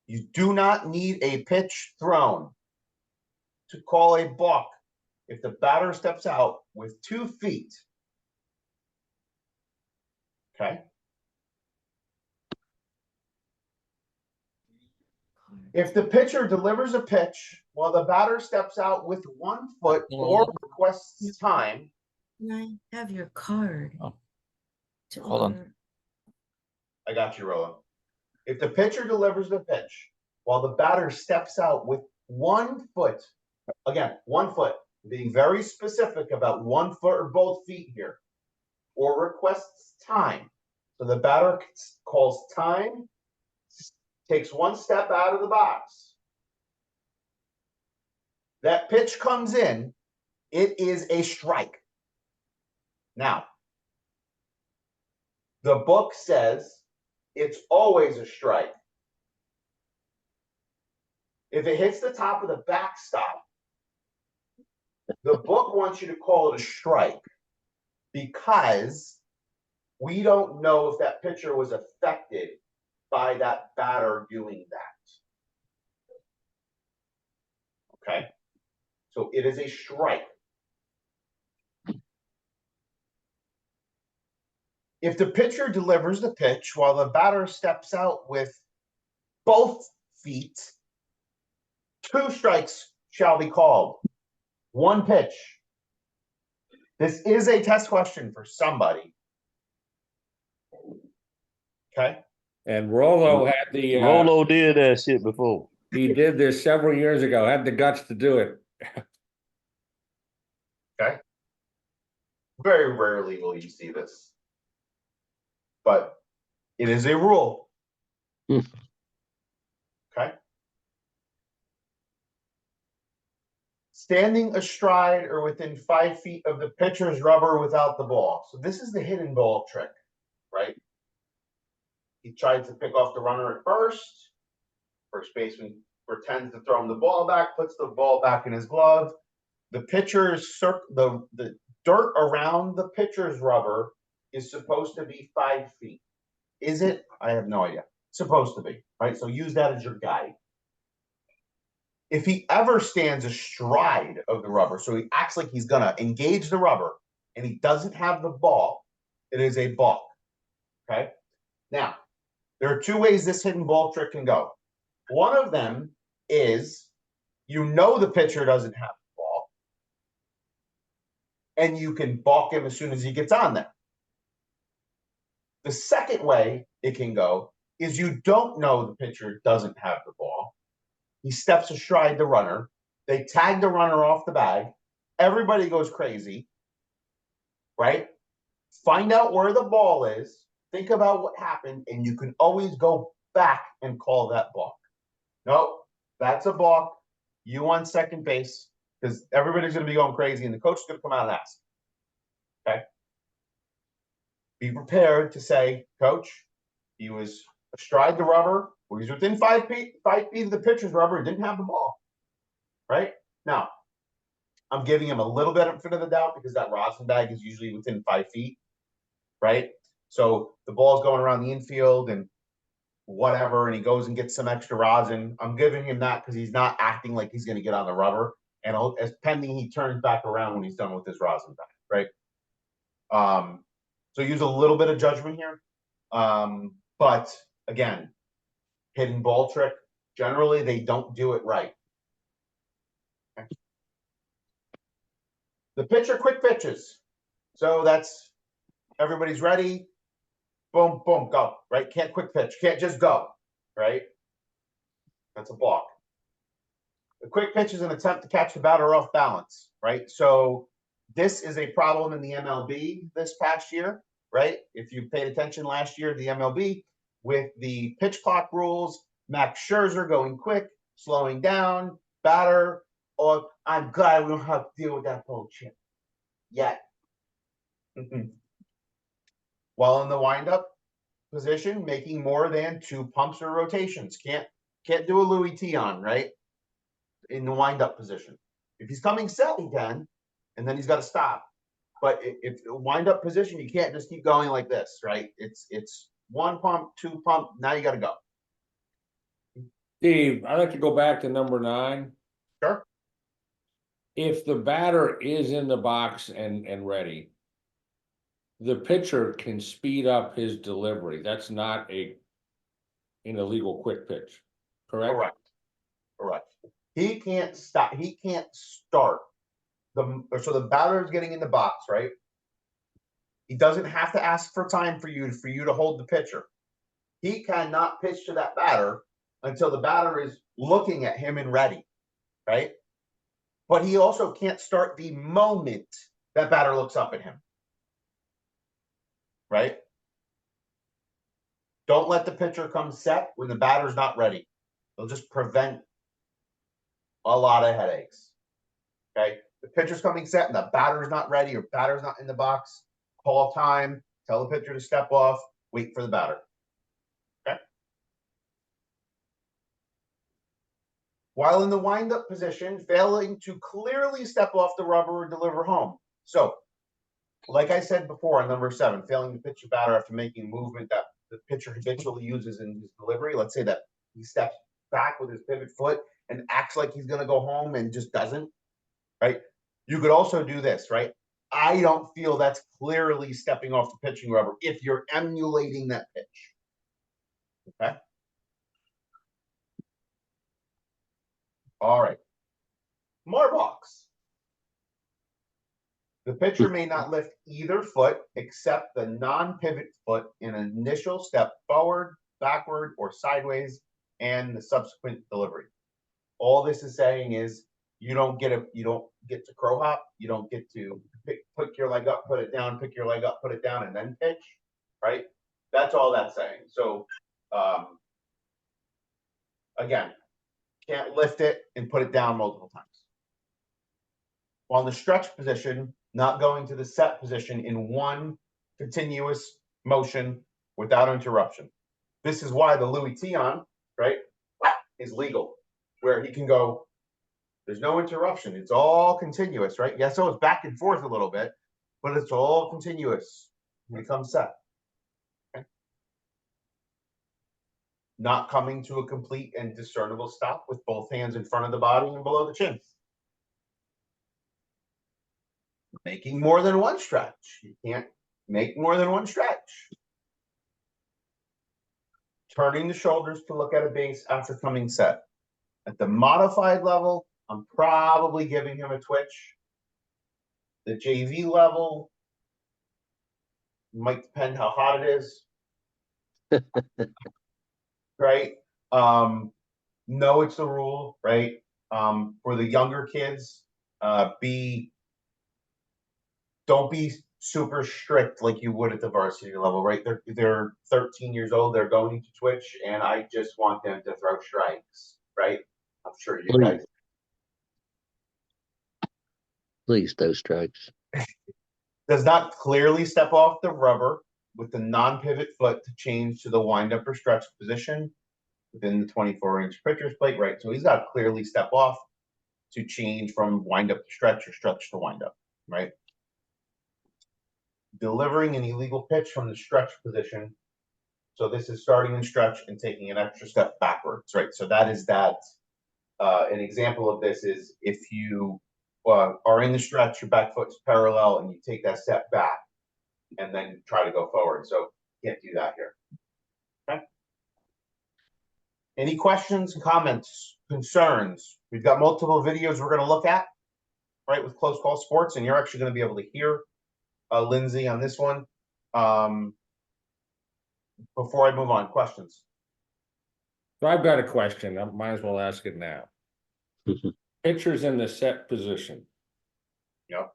You do not need a pitch thrown to call a balk if the batter steps out with 2 feet. Okay. If the pitcher delivers a pitch while the batter steps out with 1 foot or requests time. Can I have your card? Oh. to Hold on. order? I got you, Roland. If the pitcher delivers the pitch while the batter steps out with 1 foot, again, 1 foot, being very specific about 1 foot or both feet here, or requests time. So the batter calls time, takes 1 step out of the box. That pitch comes in, it is a strike. Now, the book says it's always a strike. If it hits the top of the backstop, the book wants you to call it a strike because we don't know if that pitcher was affected by that batter doing that. Okay? So it is a strike. If the pitcher delivers the pitch while the batter steps out with both feet, 2 strikes shall be called. 1 pitch. This is a test question for somebody. Okay? And Rolo had the Rolo did that shit before. he did this several years ago, had the guts to do it. Okay? Very rarely will you see this. But it is a rule. Okay? Standing astride or within 5 feet of the pitcher's rubber without the ball. So this is the hidden ball trick, right? He tries to pick off the runner at first. First baseman pretends to throw him the ball back, puts the ball back in his glove. The pitcher's the dirt around the pitcher's rubber is supposed to be 5 feet. Is it? I have no idea. It's supposed to be, right? So use that as your guide. If he ever stands astride of the rubber, so he acts like he's gonna engage the rubber and he doesn't have the ball, it is a balk. Okay? Now, there are 2 ways this hidden ball trick can go. One of them is you know the pitcher doesn't have the ball, and you can balk him as soon as he gets on there. The second way it can go is you don't know the pitcher doesn't have the ball. He steps astride the runner. They tag the runner off the bag. Everybody goes crazy, right? Find out where the ball is. Think about what happened, and you can always go back and call that balk. Nope, that's a balk. You on second base because everybody's going to be going crazy, and the coach is going to come out and ask. Okay? Be prepared to say, Coach, he was astride the rubber, or he's within 5 feet of the pitcher's rubber and didn't have the ball. Right? Now, I'm giving him a little bit of the doubt because that rosin bag is usually within 5 feet. Right? So the ball's going around the infield and whatever, and he goes and gets some extra rosin. I'm giving him that because he's not acting like he's going to get on the rubber. And as pending, he turns back around when he's done with his rosin bag. Right? So use a little bit of judgment here. But again, hidden ball trick, generally they don't do it right. Okay. The pitcher quick pitches. So that's everybody's ready. Boom, boom, go. Right? Can't quick pitch. Can't just go. Right? That's a balk. The quick pitch is an attempt to catch the batter off balance. Right? So this is a problem in the MLB this past year, right? If you paid attention last year, the MLB with the pitch clock rules, Max Scherzer going quick, slowing down, batter, or I'm glad we don't have to deal with that bullshit yet. While in the windup position, making more than 2 pumps or rotations. Can't do a Louis T on, right? In the windup position. If he's coming set, he can. And then he's got to stop. But if wind up position, you can't just keep going like this, right? It's 1 pump, 2 pump. Now you got to go. Steve, I'd like to go back to number 9. Sure. if the batter is in the box and ready, the pitcher can speed up his delivery. That's not an illegal quick pitch, correct? Correct. Correct. He can't stop. He can't start so the batter is getting in the box, right? He doesn't have to ask for time for you to hold the pitcher. He cannot pitch to that batter until the batter is looking at him and ready, right? But he also can't start the moment that batter looks up at him, right? Don't let the pitcher come set when the batter's not ready. It'll just prevent a lot of headaches. Okay. The pitcher's coming set and the batter's not ready or batter's not in the box. Call time, tell the pitcher to step off, wait for the batter. Okay. While in the windup position, failing to clearly step off the rubber or deliver home. So, like I said before on number 7, failing to pitch a batter after making a movement that the pitcher habitually uses in his delivery. Let's say that he steps back with his pivot foot and acts like he's going to go home and just doesn't, right? You could also do this, right? I don't feel that's clearly stepping off the pitching rubber if you're emulating that pitch. Okay. All right. Marbox. The pitcher may not lift either foot except the non-pivot foot in an initial step forward, backward, or sideways, and the subsequent delivery. All this is saying is you don't get to crow hop, you don't get to pick your leg up, put it down, pick your leg up, put it down, and then pitch, right? That's all that's saying. So again, can't lift it and put it down multiple times. While in the stretch position, not going to the set position in one continuous motion without interruption. This is why the Louis Tion, right, is legal, where he can go, there's no interruption. It's all continuous, right? Yeah, so it's back and forth a little bit, but it's all continuous when it comes set. Okay. Not coming to a complete and discernible stop with both hands in front of the body and below the chin. Making more than one stretch. You can't make more than one stretch. Turning the shoulders to look at a base after coming set. At the modified level, I'm probably giving him a twitch. The JV level might depend how hot it is. Right? No, it's the rule, right? For the younger kids, don't be super strict like you would at the varsity level, right? They're 13 years old, they're going to twitch, and I just want them to throw strikes, right? I'm sure you guys. Please, those strikes. Does not clearly step off the rubber with the non-pivot foot to change to the wind-up or stretch position within the 24-inch pitcher's plate, right? So he's got to clearly step off to change from wind-up to stretch or stretch to wind-up, right? Delivering an illegal pitch from the stretch position. So this is starting in stretch and taking an extra step backwards, right? So that is that. An example of this is if you are in the stretch, your back foot's parallel, and you take that step back and then try to go forward. So you can't do that here. Okay. Any questions, comments, concerns? We've got multiple videos we're going to look at, right, with Close Call Sports, and you're actually going to be able to hear Lindsay on this one. Before I move on, questions? So I've got a question. I might as well ask it now. Pitcher's in the set position. Yep.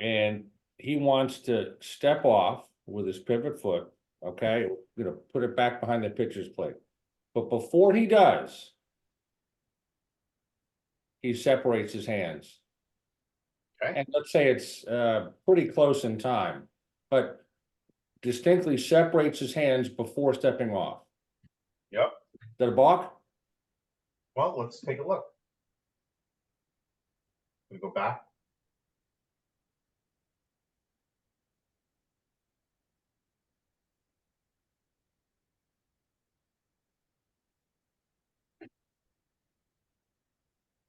And he wants to step off with his pivot foot, okay? Put it back behind the pitcher's plate. But before he does, he separates his hands. Okay. And let's say it's pretty close in time, but distinctly separates his hands before stepping off. Yep. Is that a balk? Well, let's take a look. We go back.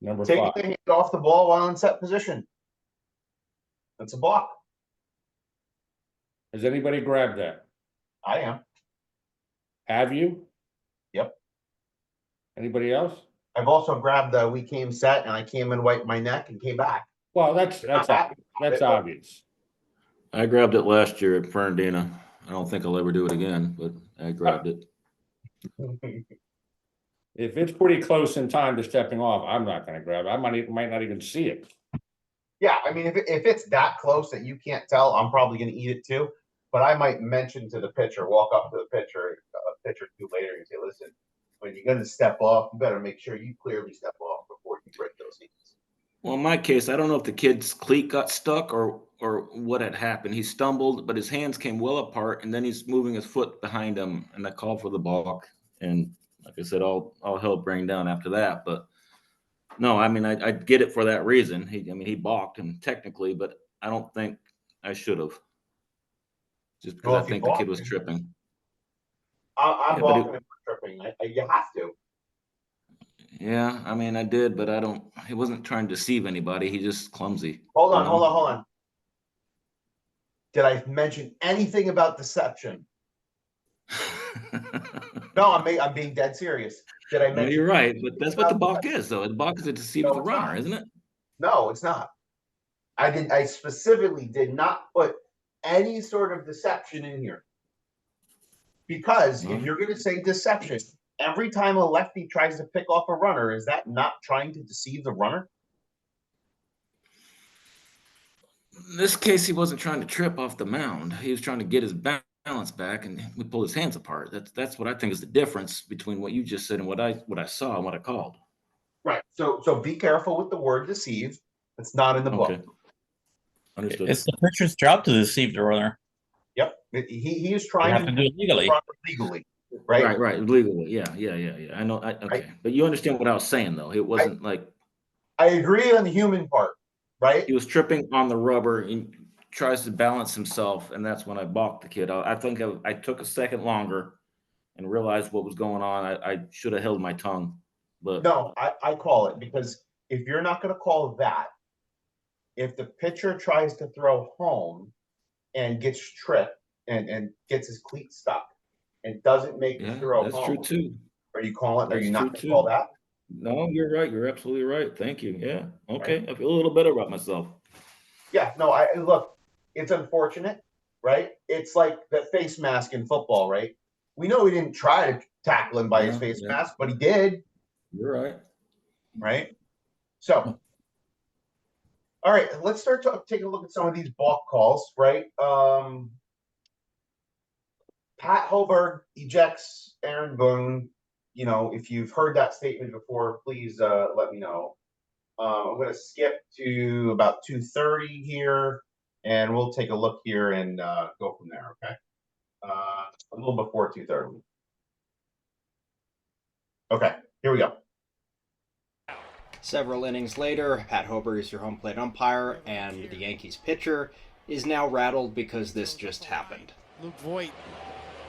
Number Taking 5. the hand off the ball while in set position. That's a block. Has anybody grabbed that? I am. Have you? Yep. Anybody else? I've also grabbed the we came set and I came and wiped my neck and came back. Well, that's obvious. I grabbed it last year at Fernandina. I don't think I'll ever do it again, but I grabbed it. If it's pretty close in time to stepping off, I'm not going to grab it. I might not even see it. Yeah, I mean, if it's that close that you can't tell, I'm probably going to eat it too. But I might mention to the pitcher, walk up to the pitcher, a pitcher or two later, and say, "Listen, when you're going to step off, you better make sure you clearly step off before you break those knees." Well, in my case, I don't know if the kid's cleat got stuck or what had happened. He stumbled, but his hands came well apart, and then he's moving his foot behind him, and I called for the balk. And like I said, all hell bring down after that. But no, I mean, I get it for that reason. He balked him technically, but I don't think I should have. Just because I think the kid was tripping. I'm balking him for tripping. You have to. Yeah, I mean, I did, but he wasn't trying to deceive anybody. He's just clumsy. Hold on. Did I mention anything about deception? No, I'm being dead serious. Did I mention? No, you're right, but that's what the balk is, though. The balk is to deceive the runner, isn't it? No, it's not. I specifically did not put any sort of deception in here. Because if you're going to say deception, every time a lefty tries to pick off a runner, is that not trying to deceive the runner? In this case, he wasn't trying to trip off the mound. He was trying to get his balance back, and we pulled his hands apart. That's what I think is the difference between what you just said and what I saw and what I called. Right. So be careful with the word deceive. It's not in the book. Understood. It's the pitcher's job to deceive the runner. Yep. He is trying to do it legally. Legally. Right. Right. Legally. Yeah. I know. Okay. Right. But you understand what I was saying, though. It wasn't like. I agree on the human part, right? He was tripping on the rubber and tries to balance himself, and that's when I balked the kid. I think I took a second longer and realized what was going on. I should have held my tongue. But no, I call it, because if you're not going to call that, if the pitcher tries to throw home and gets tripped and gets his cleat stuck and doesn't make the throw that's home, true too. Are you calling? Are you not going to true call that? No, you're right. You're absolutely right. Thank you. Yeah. Okay. Right. I feel a little better about myself. Yeah. No. Look. It's unfortunate, right? It's like the face mask in football, right? We know he didn't try to tackle him by his face mask, but he did. You're right. Right. So. All right, let's start taking a look at some of these balk calls, right? Pat Hoberg ejects Aaron Boone. You know, if you've heard that statement before, please let me know. I'm going to skip to about 2:30 here, and we'll take a look here and go from there, okay? A little before 2:30. Okay, here we go. Several innings later, Pat Hoberg is your home plate umpire, and the Yankees pitcher is now rattled because this just happened. Luke Voigt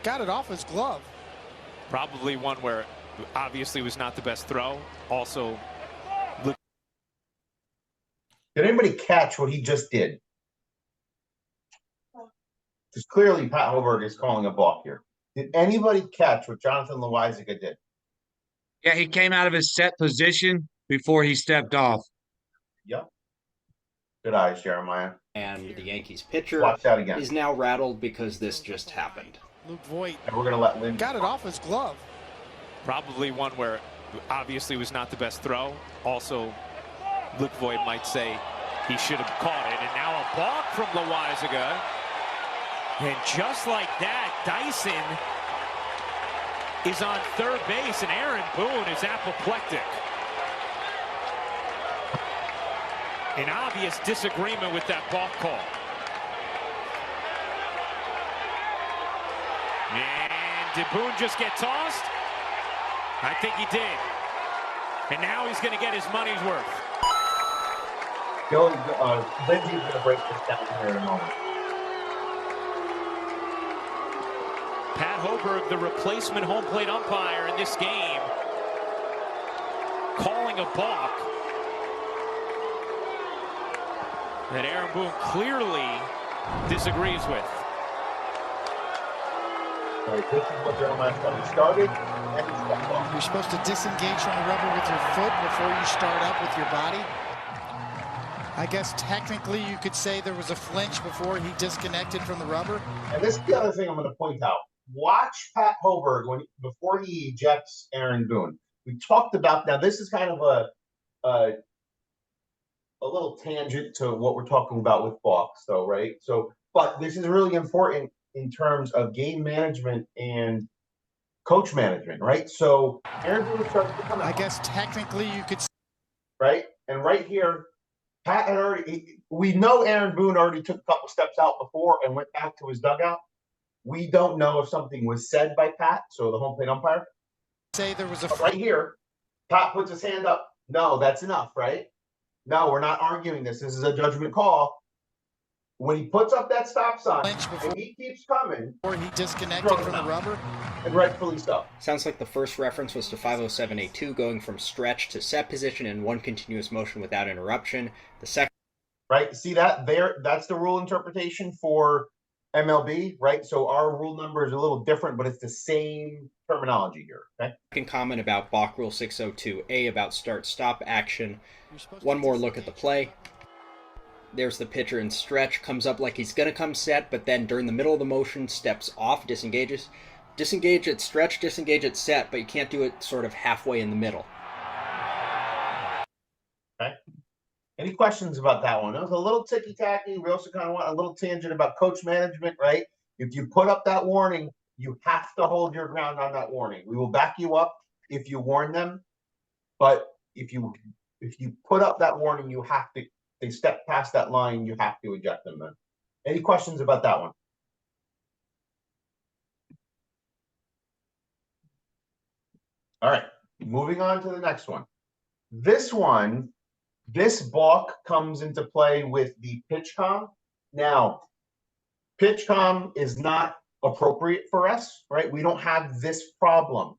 got it off his glove. Probably one where obviously was not the best throw. Also, Luke. Did anybody catch what he just did? Because clearly Pat Hoberg is calling a balk here. Did anybody catch what Jonathan Loizaga did? Yeah, he came out of his set position before he stepped off. Yep. Good eyes, Jeremiah. And the Yankees pitcher Watch that again. is now rattled because this just happened. Luke Voigt. And we're going to let Lynn. Got it off his glove. Probably one where obviously was not the best throw. Also, Luke Voigt might say he should have caught it. And now a balk from Loizaga. And just like that, Dyson is on third base, and Aaron Boone is apoplectic. An obvious disagreement with that balk call. And did Boone just get tossed? I think he did. And now he's going to get his money's worth. Lindsay's going to break this down here in a moment. Pat Hoberg, the replacement home plate umpire in this game, calling a balk that Aaron Boone clearly disagrees with. All right, this is what General Match started. And he stepped off. You're supposed to disengage from the rubber with your foot before you start up with your body. I guess technically you could say there was a flinch before he disconnected from the rubber. And this is the other thing I'm going to point out. Watch Pat Hoberg before he ejects Aaron Boone. We talked about, now this is kind of a little tangent to what we're talking about with Fox, though, right? So, but this is really important in terms of game management and coach management, right? So Aaron Boone starts to come out. I guess technically you could, right? And right here, Pat had already, we know Aaron Boone already took a couple steps out before and went back to his dugout. We don't know if something was said by Pat, so the home plate umpire. say there was a But right here, Pat puts his hand up. No, that's enough, right? No, we're not arguing this. This is a judgment call. When he puts up that stop sign and he keeps coming, or he disconnected from the rubber, and rightfully so. Sounds like the first reference was to 507A2 going from stretch to set position in one continuous motion without interruption. The second, right? See that there? That's the rule interpretation for MLB, right? So our rule number is a little different, but it's the same terminology here. Okay. second comment about Bach Rule 602A about start-stop action. One more look at the play. There's the pitcher in stretch, comes up like he's going to come set, but then during the middle of the motion, steps off, disengages. Disengage at stretch, disengage at set, but you can't do it sort of halfway in the middle. Okay. Any questions about that one? It was a little ticky-tacky. We also kind of want a little tangent about coach management, right? If you put up that warning, you have to hold your ground on that warning. We will back you up if you warn them, but if you put up that warning, you have to. They step past that line, you have to eject them then. Any questions about that one? All right, moving on to the next one. This balk comes into play with the pitch com. Now, pitch com is not appropriate for us, right? We don't have this problem.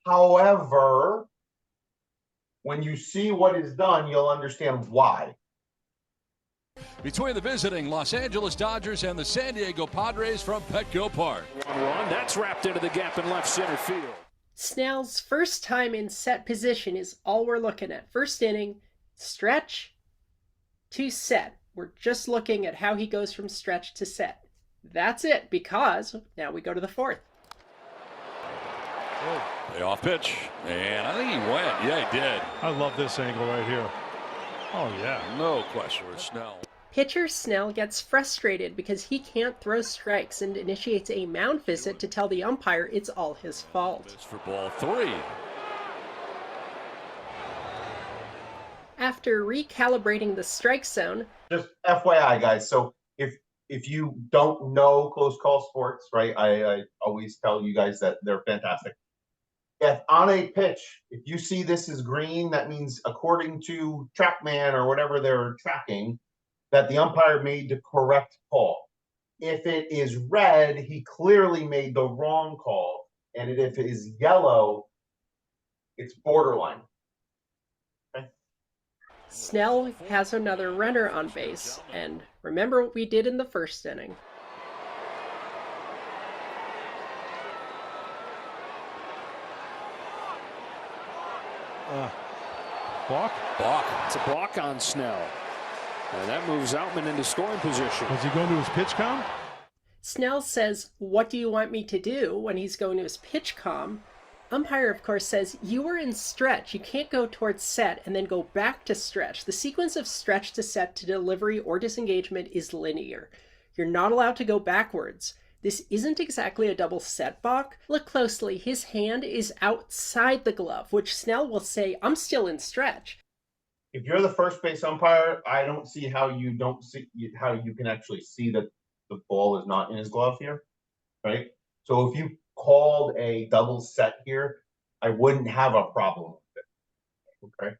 However, when you see what is done, you'll understand why. Between the visiting Los Angeles Dodgers and the San Diego Padres from Petco Park. 1-1, that's wrapped into the gap in left center field. Snell's first time in set position is all we're looking at. First inning, stretch to set. We're just looking at how he goes from stretch to set. That's it, because now we go to the fourth. Payoff pitch, and I think he went. Yeah, he did. I love this angle right here. Oh, yeah. No question with Snell. Pitcher Snell gets frustrated because he can't throw strikes and initiates a mound visit to tell the umpire it's all his fault. It's for ball 3. After recalibrating the strike zone, just FYI, guys. So if you don't know close call sports, right? I always tell you guys that they're fantastic. If on a pitch, if you see this is green, that means according to TrackMan or whatever they're tracking, that the umpire made the correct call. If it is red, he clearly made the wrong call. And if it is yellow, it's borderline. Okay. Snell has another runner on base. And remember what we did in the first inning. Balk? Balk. It's a balk on Snell. And that moves Outman into scoring position. Was he going to his pitch com? Snell says, "What do you want me to do?" when he's going to his pitch com. Umpire, of course, says, "You were in stretch. You can't go towards set and then go back to stretch. The sequence of stretch to set to delivery or disengagement is linear. You're not allowed to go backwards. This isn't exactly a double set balk. Look closely. His hand is outside the glove, which Snell will say, I'm still in stretch." If you're the first base umpire, I don't see how you can actually see that the ball is not in his glove here, right? So if you called a double set here, I wouldn't have a problem with it. Okay.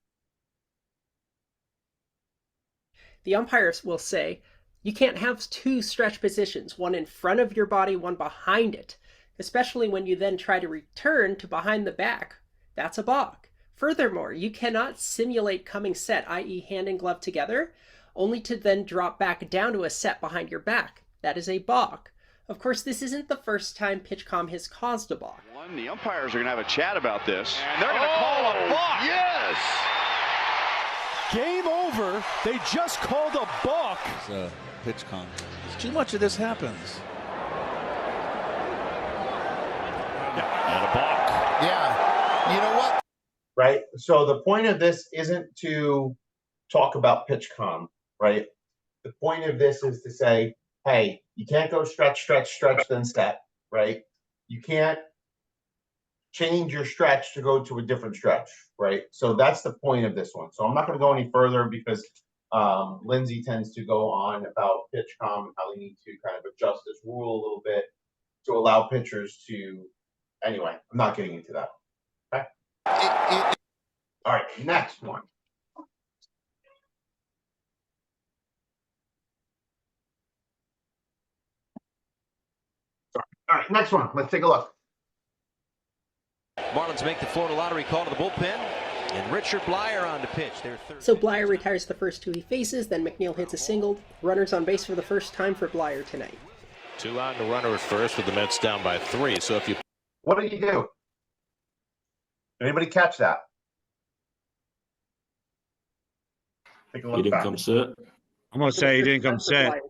The umpires will say, you can't have two stretch positions, one in front of your body, one behind it, especially when you then try to return to behind the back. That's a balk. Furthermore, you cannot simulate coming set, i.e. hand and glove together, only to then drop back down to a set behind your back. That is a balk. Of course, this isn't the first time PitchCom has caused a balk. The umpires are going to have a chat about this. And they're going to call a balk. Yes! Game over. They just called a balk. PitchCom. Too much of this happens. And a balk. Yeah. You know what? Right. So the point of this isn't to talk about PitchCom, right? The point of this is to say, hey, you can't go stretch, then set, right? You can't change your stretch to go to a different stretch, right? So that's the point of this one. So I'm not going to go any further because Lindsay tends to go on about PitchCom and how they need to kind of adjust this rule a little bit to allow pitchers to. Anyway, I'm not getting into that. Okay. All right, next one. Sorry. All right, next one. Let's take a look. Marlins make the Florida lottery call to the bullpen, and Richard Blyer on to pitch. So Blyer retires the first two he faces, then McNeil hits a single. Runners on base for the first time for Blyer tonight. 2 on, the runner at first with the Mets down by 3. So if you... What did he do? Anybody catch that? Take a look He didn't back. come set. I'm gonna say he didn't come set.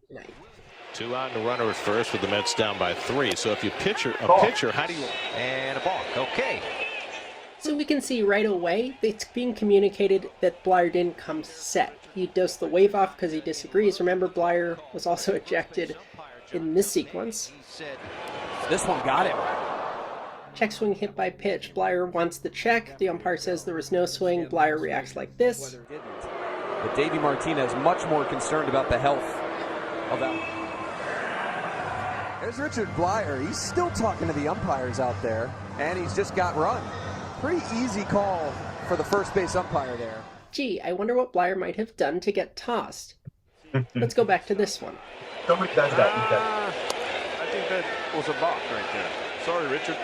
2 on, the runner at first with the Mets down by 3. So if you pitcher how do you... And a balk. Okay. So we can see right away it's being communicated that Blyer didn't come set. He dosed the wave off because he disagrees. Remember, Blyer was also ejected in this sequence. This one got him. Check swing hit by pitch. Blyer wants the check. The umpire says there was no swing. Blyer reacts like this. But Davey Martinez much more concerned about the health of that. There's Richard Blyer. He's still talking to the umpires out there, and he's just got run. Pretty easy call for the first base umpire there. Gee, I wonder what Blyer might have done to get tossed. Let's go back to this one. Somebody does that. I think that was a balk right there. Sorry, Richard.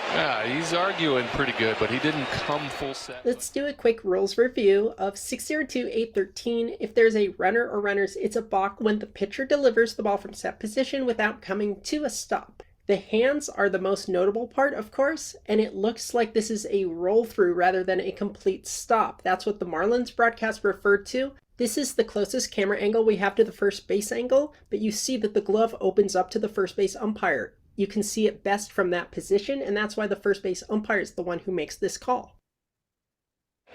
Yeah, he's arguing pretty good, but he didn't come full set. Let's do a quick rules review of 602-813. If there's a runner or runners, it's a balk when the pitcher delivers the ball from set position without coming to a stop. The hands are the most notable part, of course, and it looks like this is a roll through rather than a complete stop. That's what the Marlins broadcast referred to. This is the closest camera angle we have to the first base angle, but you see that the glove opens up to the first base umpire. You can see it best from that position, and that's why the first base umpire is the one who makes this call. The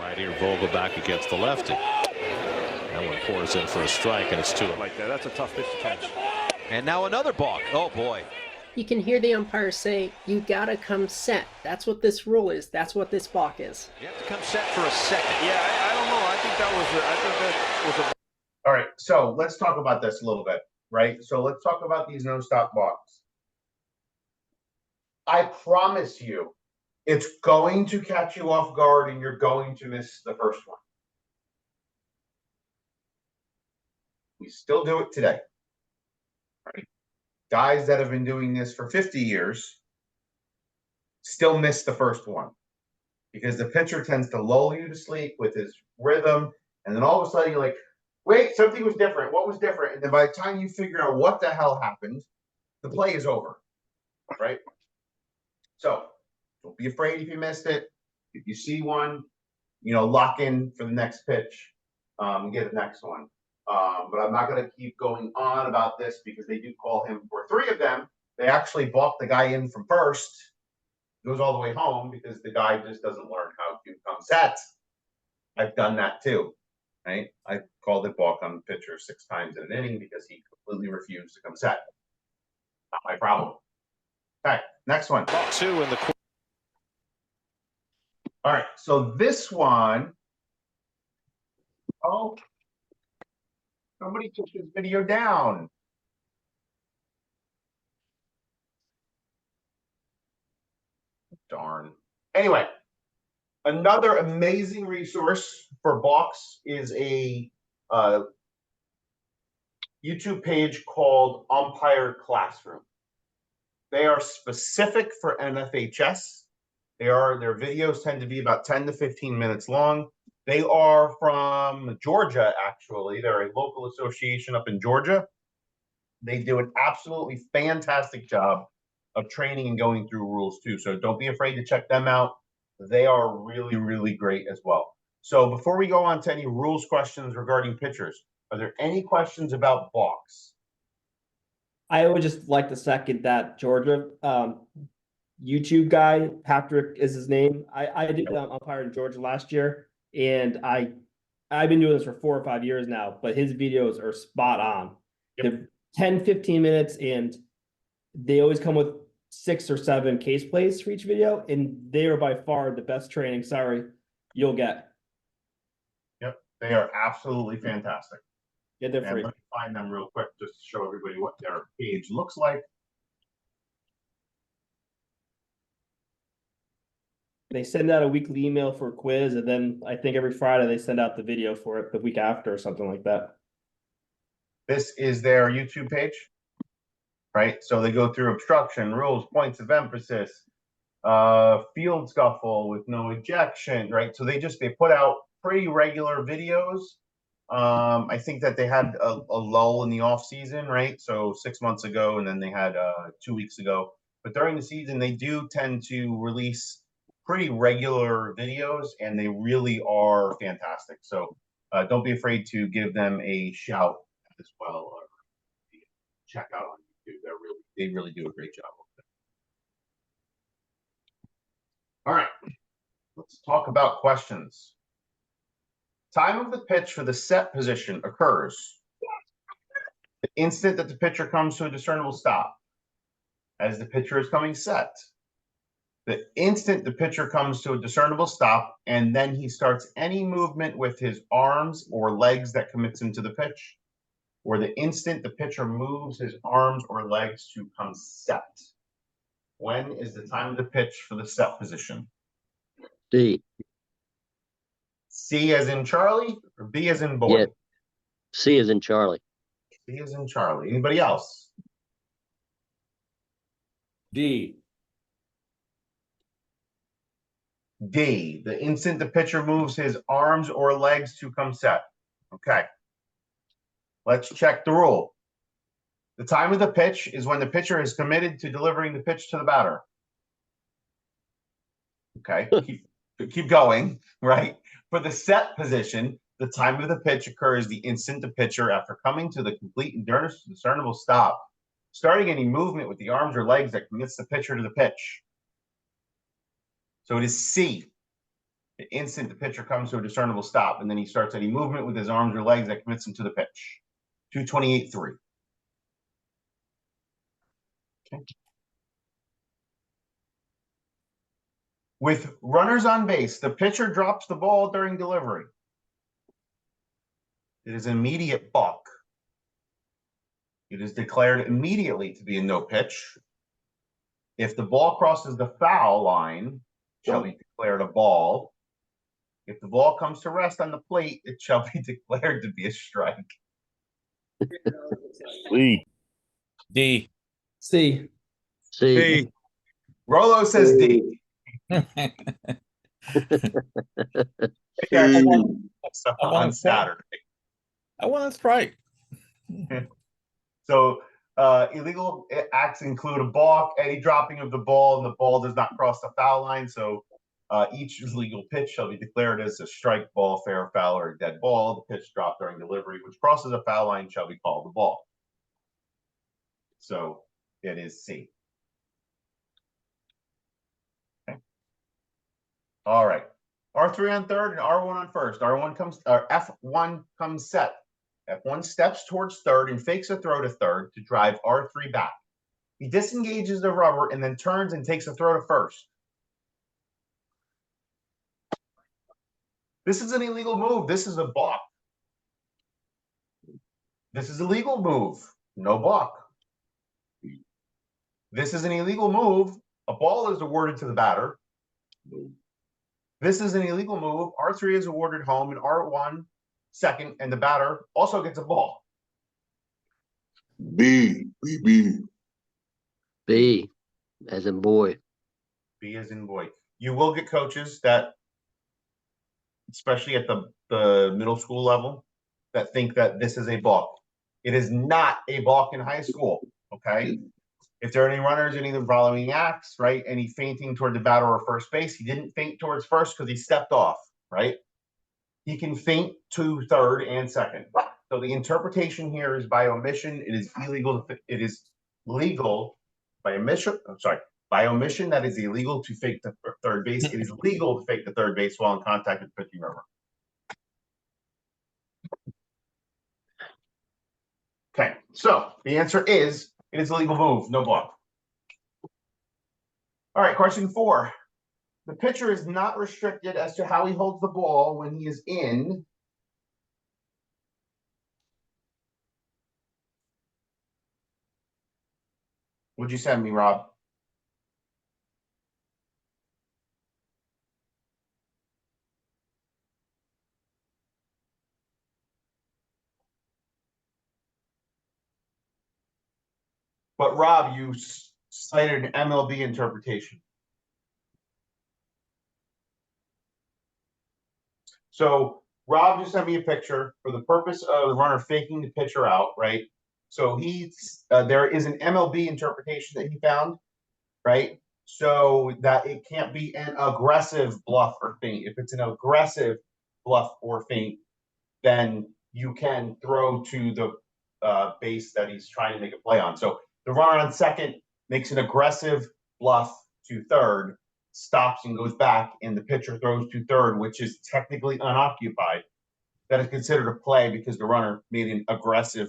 righty Vogelback against the lefty. That one pours in for a strike, and it's 2. Like that. That's a tough pitch to catch. And now another balk. Oh, boy. You can hear the umpire say, you gotta come set. That's what this rule is. That's what this balk is. You have to come set for a second. Yeah, I don't know. I think that was a All right, so let's talk about this a little bit, right? So let's talk about these no-stop balks. I promise you, it's going to catch you off guard and you're going to miss the first one. We still do it today. Right? Guys that have been doing this for 50 years still miss the first one because the pitcher tends to lull you to sleep with his rhythm, and then all of a sudden you're like, wait, something was different. What was different? And then by the time you figure out what the hell happened, the play is over, right? So don't be afraid if you missed it. If you see one, lock in for the next pitch, get the next one. But I'm not going to keep going on about this because they do call him for 3 of them. They actually balk the guy in from first, goes all the way home because the guy just doesn't learn how to come set. I've done that too, right? I called it balk on the pitcher 6 times in an inning because he completely refused to come set. Not my problem. Okay, next one. Ball 2 in the. All right, so this one. Oh, somebody took this video down. Darn. Anyway, another amazing resource for balks is a YouTube page called Umpire Classroom. They are specific for NFHS. Their videos tend to be about 10 to 15 minutes long. They are from Georgia, actually. They're a local association up in Georgia. They do an absolutely fantastic job of training and going through rules too. So don't be afraid to check them out. They are really, really great as well. So before we go on to any rules questions regarding pitchers, are there any questions about balks? I would just like to second that Georgia YouTube guy, Patrick is his name. I did umpire in Georgia last year, and I've been doing this for 4 or 5 years now, but his videos are spot on. They're 10, 15 minutes, and they always come with 6 or 7 case plays for each video, and they are by far the best training, you'll get. Yep, they are absolutely fantastic. Yeah, they're free. Let me find them real quick just to show everybody what their page looks like. They send out a weekly email for a quiz, and then I think every Friday they send out the video for it the week after or something like that. This is their YouTube page, right? So they go through obstruction, rules, points of emphasis, field scuffle with no ejection, right? So they put out pretty regular videos. I think that they had a lull in the off season, right? So 6 months ago, and then they had 2 weeks ago. But during the season, they do tend to release pretty regular videos, and they really are fantastic. So don't be afraid to give them a shout as well, or check out on YouTube. They really do a great job with it. All right, let's talk about questions. Time of the pitch for the set position occurs the instant that the pitcher comes to a discernible stop, as the pitcher is coming set. The instant the pitcher comes to a discernible stop, and then he starts any movement with his arms or legs that commits him to the pitch, or the instant the pitcher moves his arms or legs to come set. When is the time of the pitch for the set position? D. C as in Charlie, or B as in boy? Yeah. C as in Charlie. C as in Charlie. Anybody else? D. D, the instant the pitcher moves his arms or legs to come set. Okay. Let's check the rule. The time of the pitch is when the pitcher is committed to delivering the pitch to the batter. Okay, keep going, right? For the set position, the time of the pitch occurs the instant the pitcher, after coming to the complete and discernible stop, starting any movement with the arms or legs that commits the pitcher to the pitch. So it is C, the instant the pitcher comes to a discernible stop, and then he starts any movement with his arms or legs that commits him to the pitch. 228-3. Okay. With runners on base, the pitcher drops the ball during delivery. It is an immediate balk. It is declared immediately to be a no pitch. If the ball crosses the foul line, it shall be declared a ball. If the ball comes to rest on the plate, it shall be declared to be a strike. D. D. C. C. Rolo says D. On Saturday. I want a strike. So illegal acts include a balk, any dropping of the ball, and the ball does not cross the foul line. So each illegal pitch shall be declared as a strike, ball, fair, foul, or a dead ball. The pitch dropped during delivery, which crosses a foul line, shall be called a ball. So it is C. Okay. All right. R3 on third and R1 on first. F1 comes set. F1 steps towards third and fakes a throw to third to drive R3 back. He disengages the rubber and then turns and takes a throw to first. This is an illegal move. This is a balk. This is a legal move. No balk. This is an illegal move. A ball is awarded to the batter. This is an illegal move. R3 is awarded home, and R1 second, and the batter also gets a ball. B. B as in boy. B as in boy. You will get coaches that especially at the middle school level, that think that this is a balk. It is not a balk in high school, okay? If there are any runners, any of the following acts, right? Any feinting toward the batter or first base, he didn't feint towards first because he stepped off, right? He can feint to third and second. So the interpretation here is by omission. It is illegal. It is legal by omission. I'm sorry. By omission, that is illegal to fake the third base. It is legal to fake the third base while in contact with the pitching rubber. Okay, so the answer is it is a legal move, no balk. All right, question 4. The pitcher is not restricted as to how he holds the ball when he is in What'd you send me, Rob? But Rob, you cited an MLB interpretation. So Rob just sent me a picture for the purpose of the runner faking the pitcher out, right? So there is an MLB interpretation that he found, right? So that it can't be an aggressive bluff or feint. If it's an aggressive bluff or feint, then you can throw to the base that he's trying to make a play on. So the runner on second makes an aggressive bluff to third, stops and goes back, and the pitcher throws to third, which is technically unoccupied. That is considered a play because the runner made an aggressive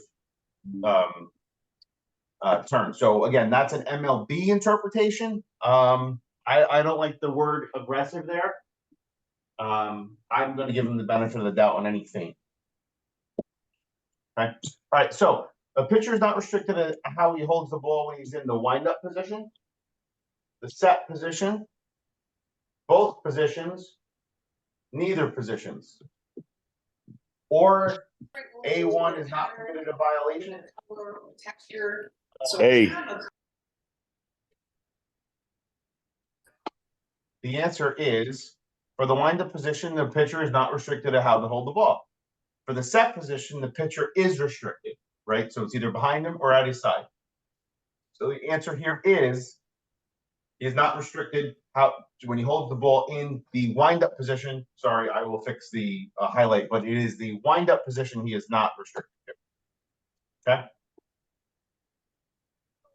turn. So again, that's an MLB interpretation. I don't like the word aggressive there. I'm going to give him the benefit of the doubt on any feint. Okay. All right. So a pitcher is not restricted to how he holds the ball when he's in the windup position, the set position, both positions, neither positions, or A1 is not committed a violation. Hey. The answer is, for the windup position, the pitcher is not restricted to how to hold the ball. For the set position, the pitcher is restricted, right? So it's either behind him or at his side. So the answer here is not restricted when he holds the ball in the windup position. Sorry, I will fix the highlight, but it is the windup position he is not restricted to. Okay.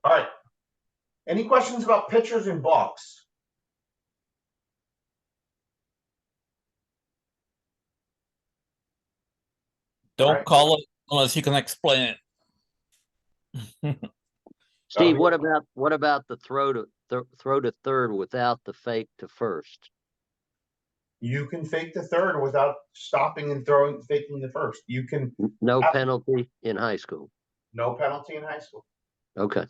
All right. Any questions about pitchers and balks? Don't call it unless you can explain it. Steve, what about the throw to third without the fake to first? You can fake the third without stopping and faking the first. You can no penalty in high school. No penalty in high school. Okay.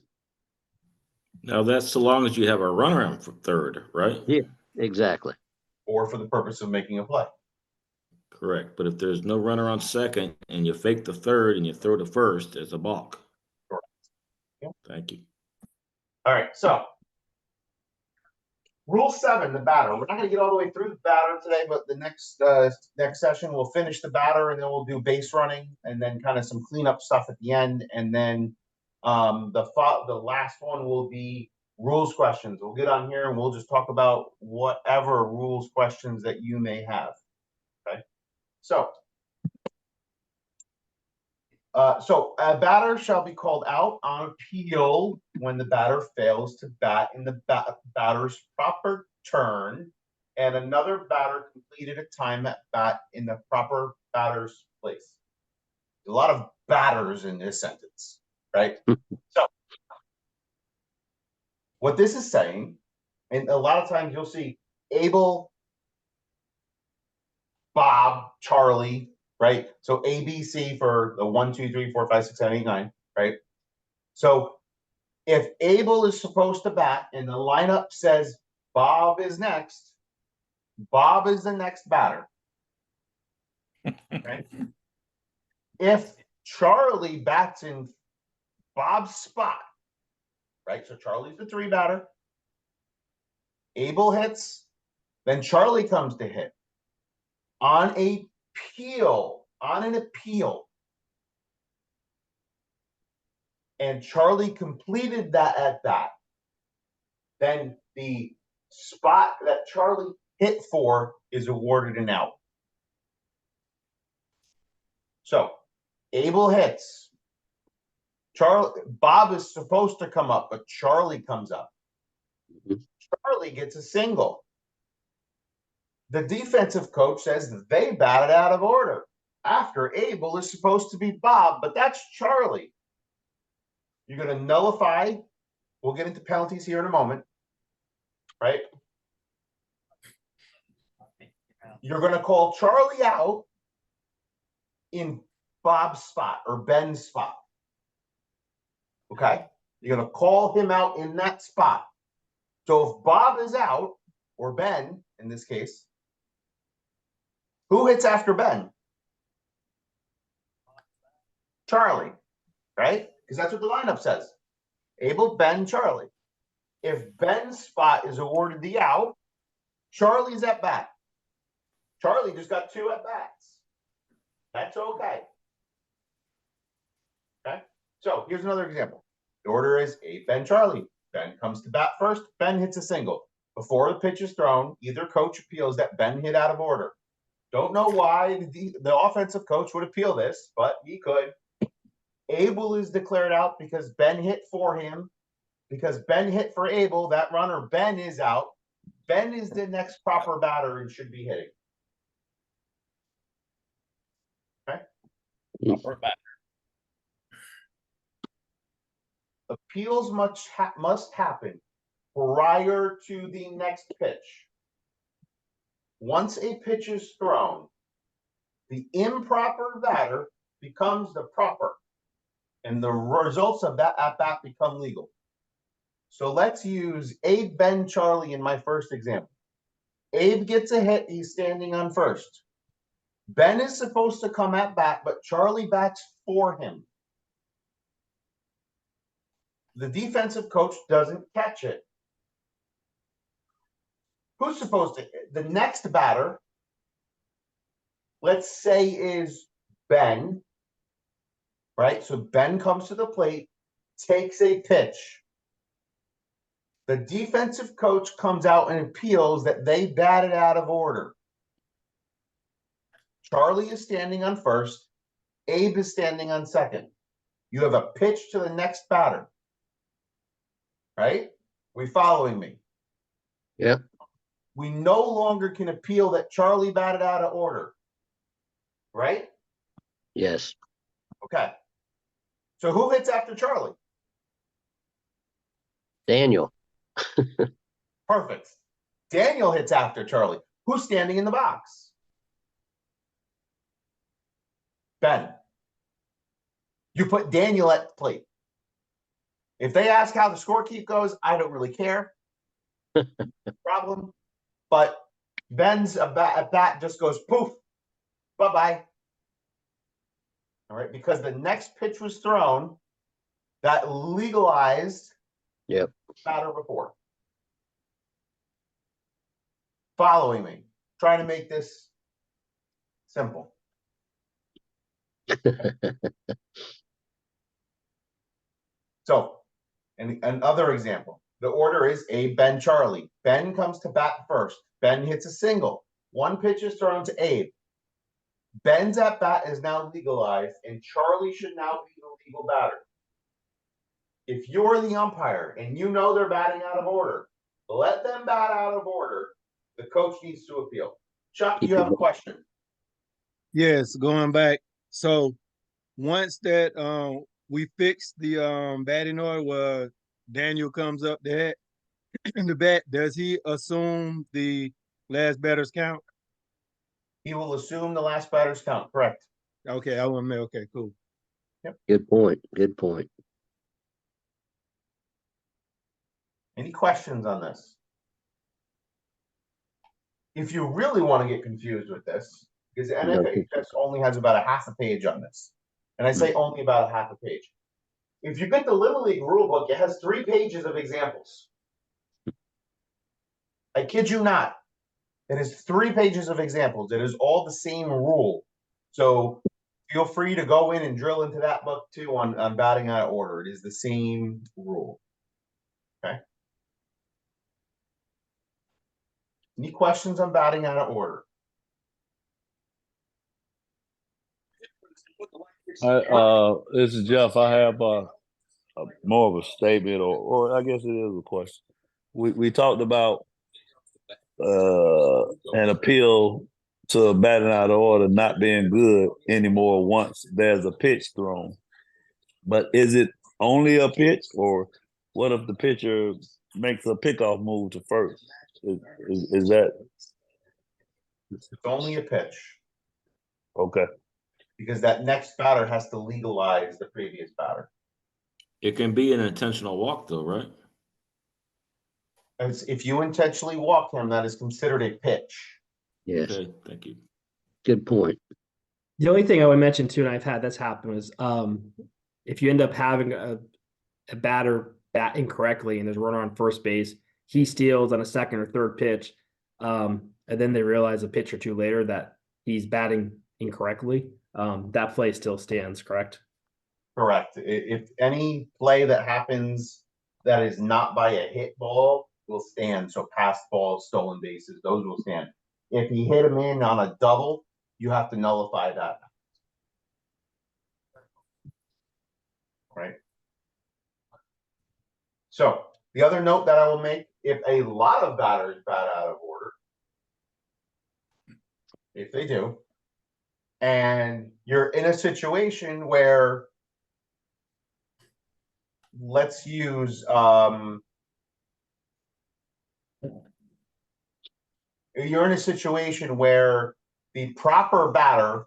Now that's so long as you have a runner on for third, right? Yeah, exactly. Or for the purpose of making a play. Correct. But if there's no runner on second and you fake the third and you throw to first, there's a balk. Correct. Yep. Thank you. All right. So Rule 7, the batter. We're not going to get all the way through the batter today, but the next session we'll finish the batter and then we'll do base running and then kind of some cleanup stuff at the end. And then the last one will be rules questions. We'll get on here and we'll just talk about whatever rules questions that you may have. Okay. So a batter shall be called out on appeal when the batter fails to bat in the batter's proper turn and another batter completed a time at bat in the proper batter's place. There's a lot of batters in this sentence, right? So what this is saying, and a lot of times you'll see Abel, Bob, Charlie, right? So ABC for the 1, 2, 3, 4, 5, 6, 7, 8, 9, right? So if Abel is supposed to bat and the lineup says Bob is next, Bob is the next batter. Okay. If Charlie bats in Bob's spot, right? So Charlie's the 3 batter. Abel hits, then Charlie comes to hit. on an appeal, and Charlie completed that at bat, then the spot that Charlie hit for is awarded an out. So Abel hits. Bob is supposed to come up, but Charlie comes up. Charlie gets a single. The defensive coach says that they batted out of order after Abel is supposed to be Bob, but that's Charlie. You're going to nullify. We'll get into penalties here in a moment, right? You're going to call Charlie out in Bob's spot or Ben's spot. Okay? You're going to call him out in that spot. So if Bob is out, or Ben in this case, who hits after Ben? Charlie, right? Because that's what the lineup says. Abel, Ben, Charlie. If Ben's spot is awarded the out, Charlie's at bat. Charlie just got 2 at bats. That's okay. Okay? So here's another example. The order is A, Ben, Charlie. Ben comes to bat first. Ben hits a single. Before the pitch is thrown, either coach appeals that Ben hit out of order. Don't know why the offensive coach would appeal this, but he could. Abel is declared out because Ben hit for him. Because Ben hit for Abel, that runner, Ben, is out. Ben is the next proper batter and should be hitting. Okay? Proper batter. Appeals must happen prior to the next pitch. Once a pitch is thrown, the improper batter becomes the proper, and the results of that at bat become legal. So let's use Abe, Ben, Charlie in my first example. Abe gets a hit. He's standing on first. Ben is supposed to come at bat, but Charlie bats for him. The defensive coach doesn't catch it. Who's supposed to? The next batter, let's say, is Ben, right? So Ben comes to the plate, takes a pitch. The defensive coach comes out and appeals that they batted out of order. Charlie is standing on first. Abe is standing on second. You have a pitch to the next batter. Right? We following me? Yep. We no longer can appeal that Charlie batted out of order. Right? Yes. Okay. So who hits after Charlie? Daniel. Perfect. Daniel hits after Charlie. Who's standing in the box? Ben. You put Daniel at the plate. If they ask how the scorekeep goes, I don't really care. Problem. But Ben's at bat just goes poof. Bye-bye. All right, because the next pitch was thrown that legalized batter before. Following me. Trying to make this simple. So, another example. The order is Abe, Ben, Charlie. Ben comes to bat first. Ben hits a single. One pitch is thrown to Abe. Ben's at bat is now legalized, and Charlie should now be the legal batter. If you're the umpire and you know they're batting out of order, let them bat out of order. The coach needs to appeal. Chuck, you have a question. Yes, going back. So once that we fixed the batting order where Daniel comes up there in the bat, does he assume the last batter's count? He will assume the last batter's count, correct. Okay, I want to make okay, cool. Yep. Good point. Good point. Any questions on this? If you really want to get confused with this, because the NFHS only has about a half a page on this. And I say only about a half a page. If you get the Little League rule book, it has 3 pages of examples. I kid you not. It is 3 pages of examples. It is all the same rule. So feel free to go in and drill into that book too on batting out of order. It is the same rule. Okay. Any questions on batting out of order? This is Jeff. I have more of a statement, or I guess it is a question. We talked about an appeal to batting out of order not being good anymore once there's a pitch thrown. But is it only a pitch, or what if the pitcher makes a pickoff move to first? Is that? It's only a pitch. Okay. Because that next batter has to legalize the previous batter. It can be an intentional walk, though, right? If you intentionally walk him, that is considered a pitch. Yes. Okay, thank you. Good point. The only thing I would mention too, and I've had this happen, is if you end up having a batter bat incorrectly and there's a runner on first base, he steals on a second or third pitch, and then they realize a pitch or two later that he's batting incorrectly, that play still stands, correct? Correct. If any play that happens that is not by a hit ball will stand. So pass balls, stolen bases, those will stand. If he hit him in on a double, you have to nullify that. Right. So the other note that I will make, if a lot of batters bat out of order, if they do, and you're in a situation where, let's use you're in a situation where the proper batter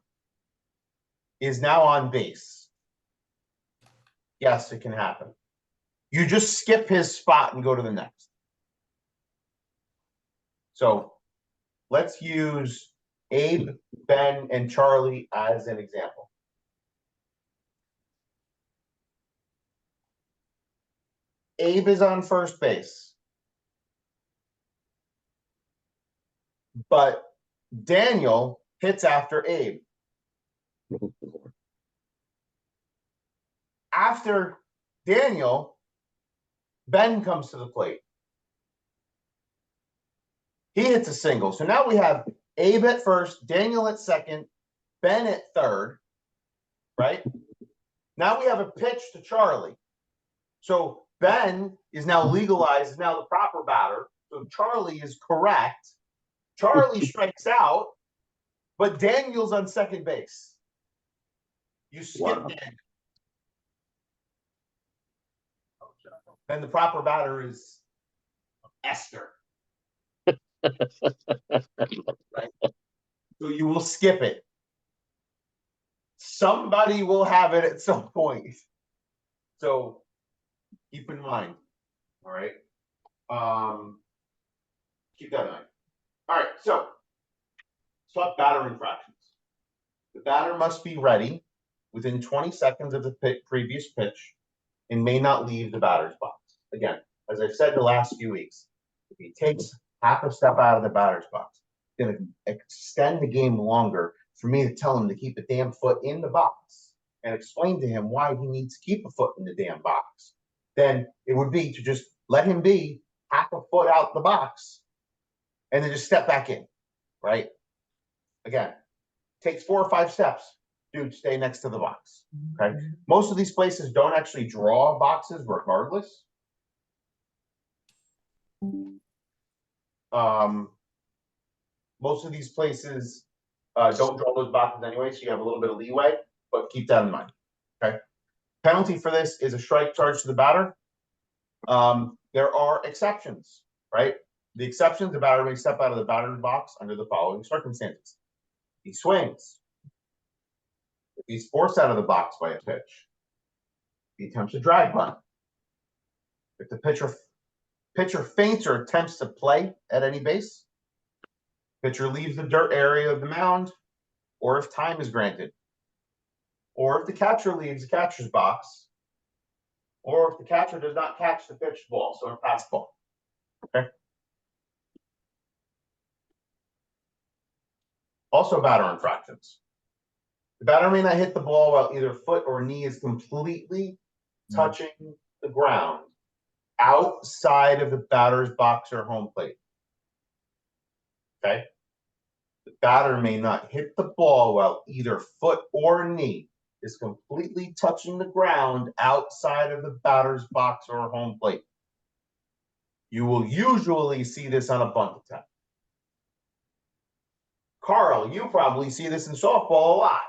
is now on base. Yes, it can happen. You just skip his spot and go to the next. So let's use Abe, Ben, and Charlie as an example. Abe is on first base, but Daniel hits after Abe. After Daniel, Ben comes to the plate. He hits a single. So now we have Abe at first, Daniel at second, Ben at third, right? Now we have a pitch to Charlie. So Ben is now legalized, is now the proper batter. So Charlie is correct. Charlie strikes out, but Daniel's on second base. You skip Daniel. And the proper batter is Esther. Right? So you will skip it. Somebody will have it at some point. So keep in mind. All right. Keep that in mind. All right. So let's talk batter infractions. The batter must be ready within 20 seconds of the previous pitch and may not leave the batter's box. Again, as I've said the last few weeks, if he takes half a step out of the batter's box, it's going to extend the game longer for me to tell him to keep a damn foot in the box and explain to him why he needs to keep a foot in the damn box. Then it would be to just let him be half a foot out the box and then just step back in, right? Again, takes 4 or 5 steps. Dude, stay next to the box, okay? Most of these places don't actually draw boxes regardless. Most of these places don't draw those boxes anyway, so you have a little bit of leeway, but keep that in mind, okay? Penalty for this is a strike charge to the batter. There are exceptions, right? The exceptions, the batter may step out of the batter's box under the following circumstances. He swings. If he's forced out of the box by a pitch, he attempts a drag bunt. If the pitcher feints or attempts to play at any base, pitcher leaves the dirt area of the mound, or if time is granted, or if the catcher leaves the catcher's box, or if the catcher does not catch the pitched ball, so a pass ball. Okay. Also batter infractions. The batter may not hit the ball while either foot or knee is completely touching the ground outside of the batter's box or home plate. Okay? The batter may not hit the ball while either foot or knee is completely touching the ground outside of the batter's box or home plate. You will usually see this on a bunt attempt. Carl, you probably see this in softball a lot.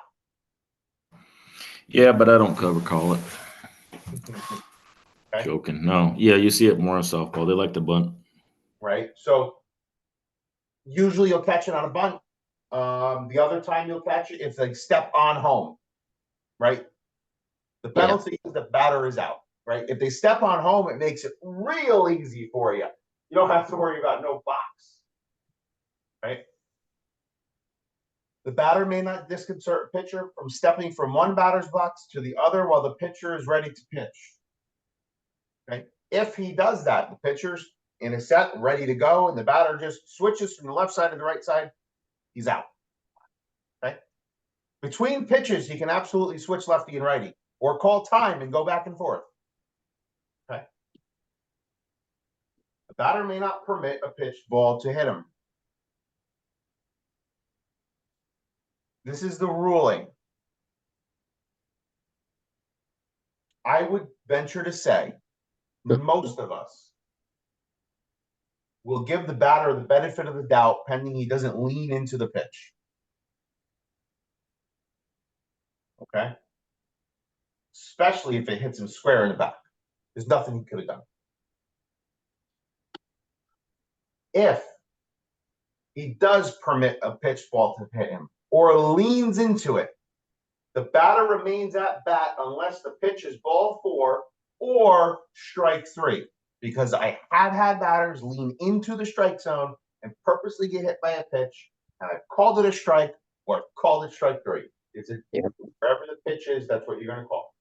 Yeah, but I don't cover call it. Okay. Joking. No. Yeah, you see it more in softball. They like to bunt. Right? So usually you'll catch it on a bunt. The other time you'll catch it, it's like step on home. Right? The penalty is the batter is out. Right? If they step on home, it makes it real easy for you. You don't have to worry about no box. Right? The batter may not disconcert a pitcher from stepping from one batter's box to the other while the pitcher is ready to pitch. Okay? If he does that, the pitcher's in a set, ready to go, and the batter just switches from the left side to the right side, he's out. Okay? Between pitches, he can absolutely switch lefty and righty, or call time and go back and forth. Okay? The batter may not permit a pitched ball to hit him. This is the ruling. I would venture to say most of us will give the batter the benefit of the doubt pending he doesn't lean into the pitch. Okay? Especially if it hits him square in the back. There's nothing he could have done. If he does permit a pitch ball to hit him or leans into it, the batter remains at bat unless the pitch is ball 4 or strike 3. Because I have had batters lean into the strike zone and purposely get hit by a pitch, and I've called it a strike or I've called it strike 3. It's wherever the pitch is, that's what you're going to call.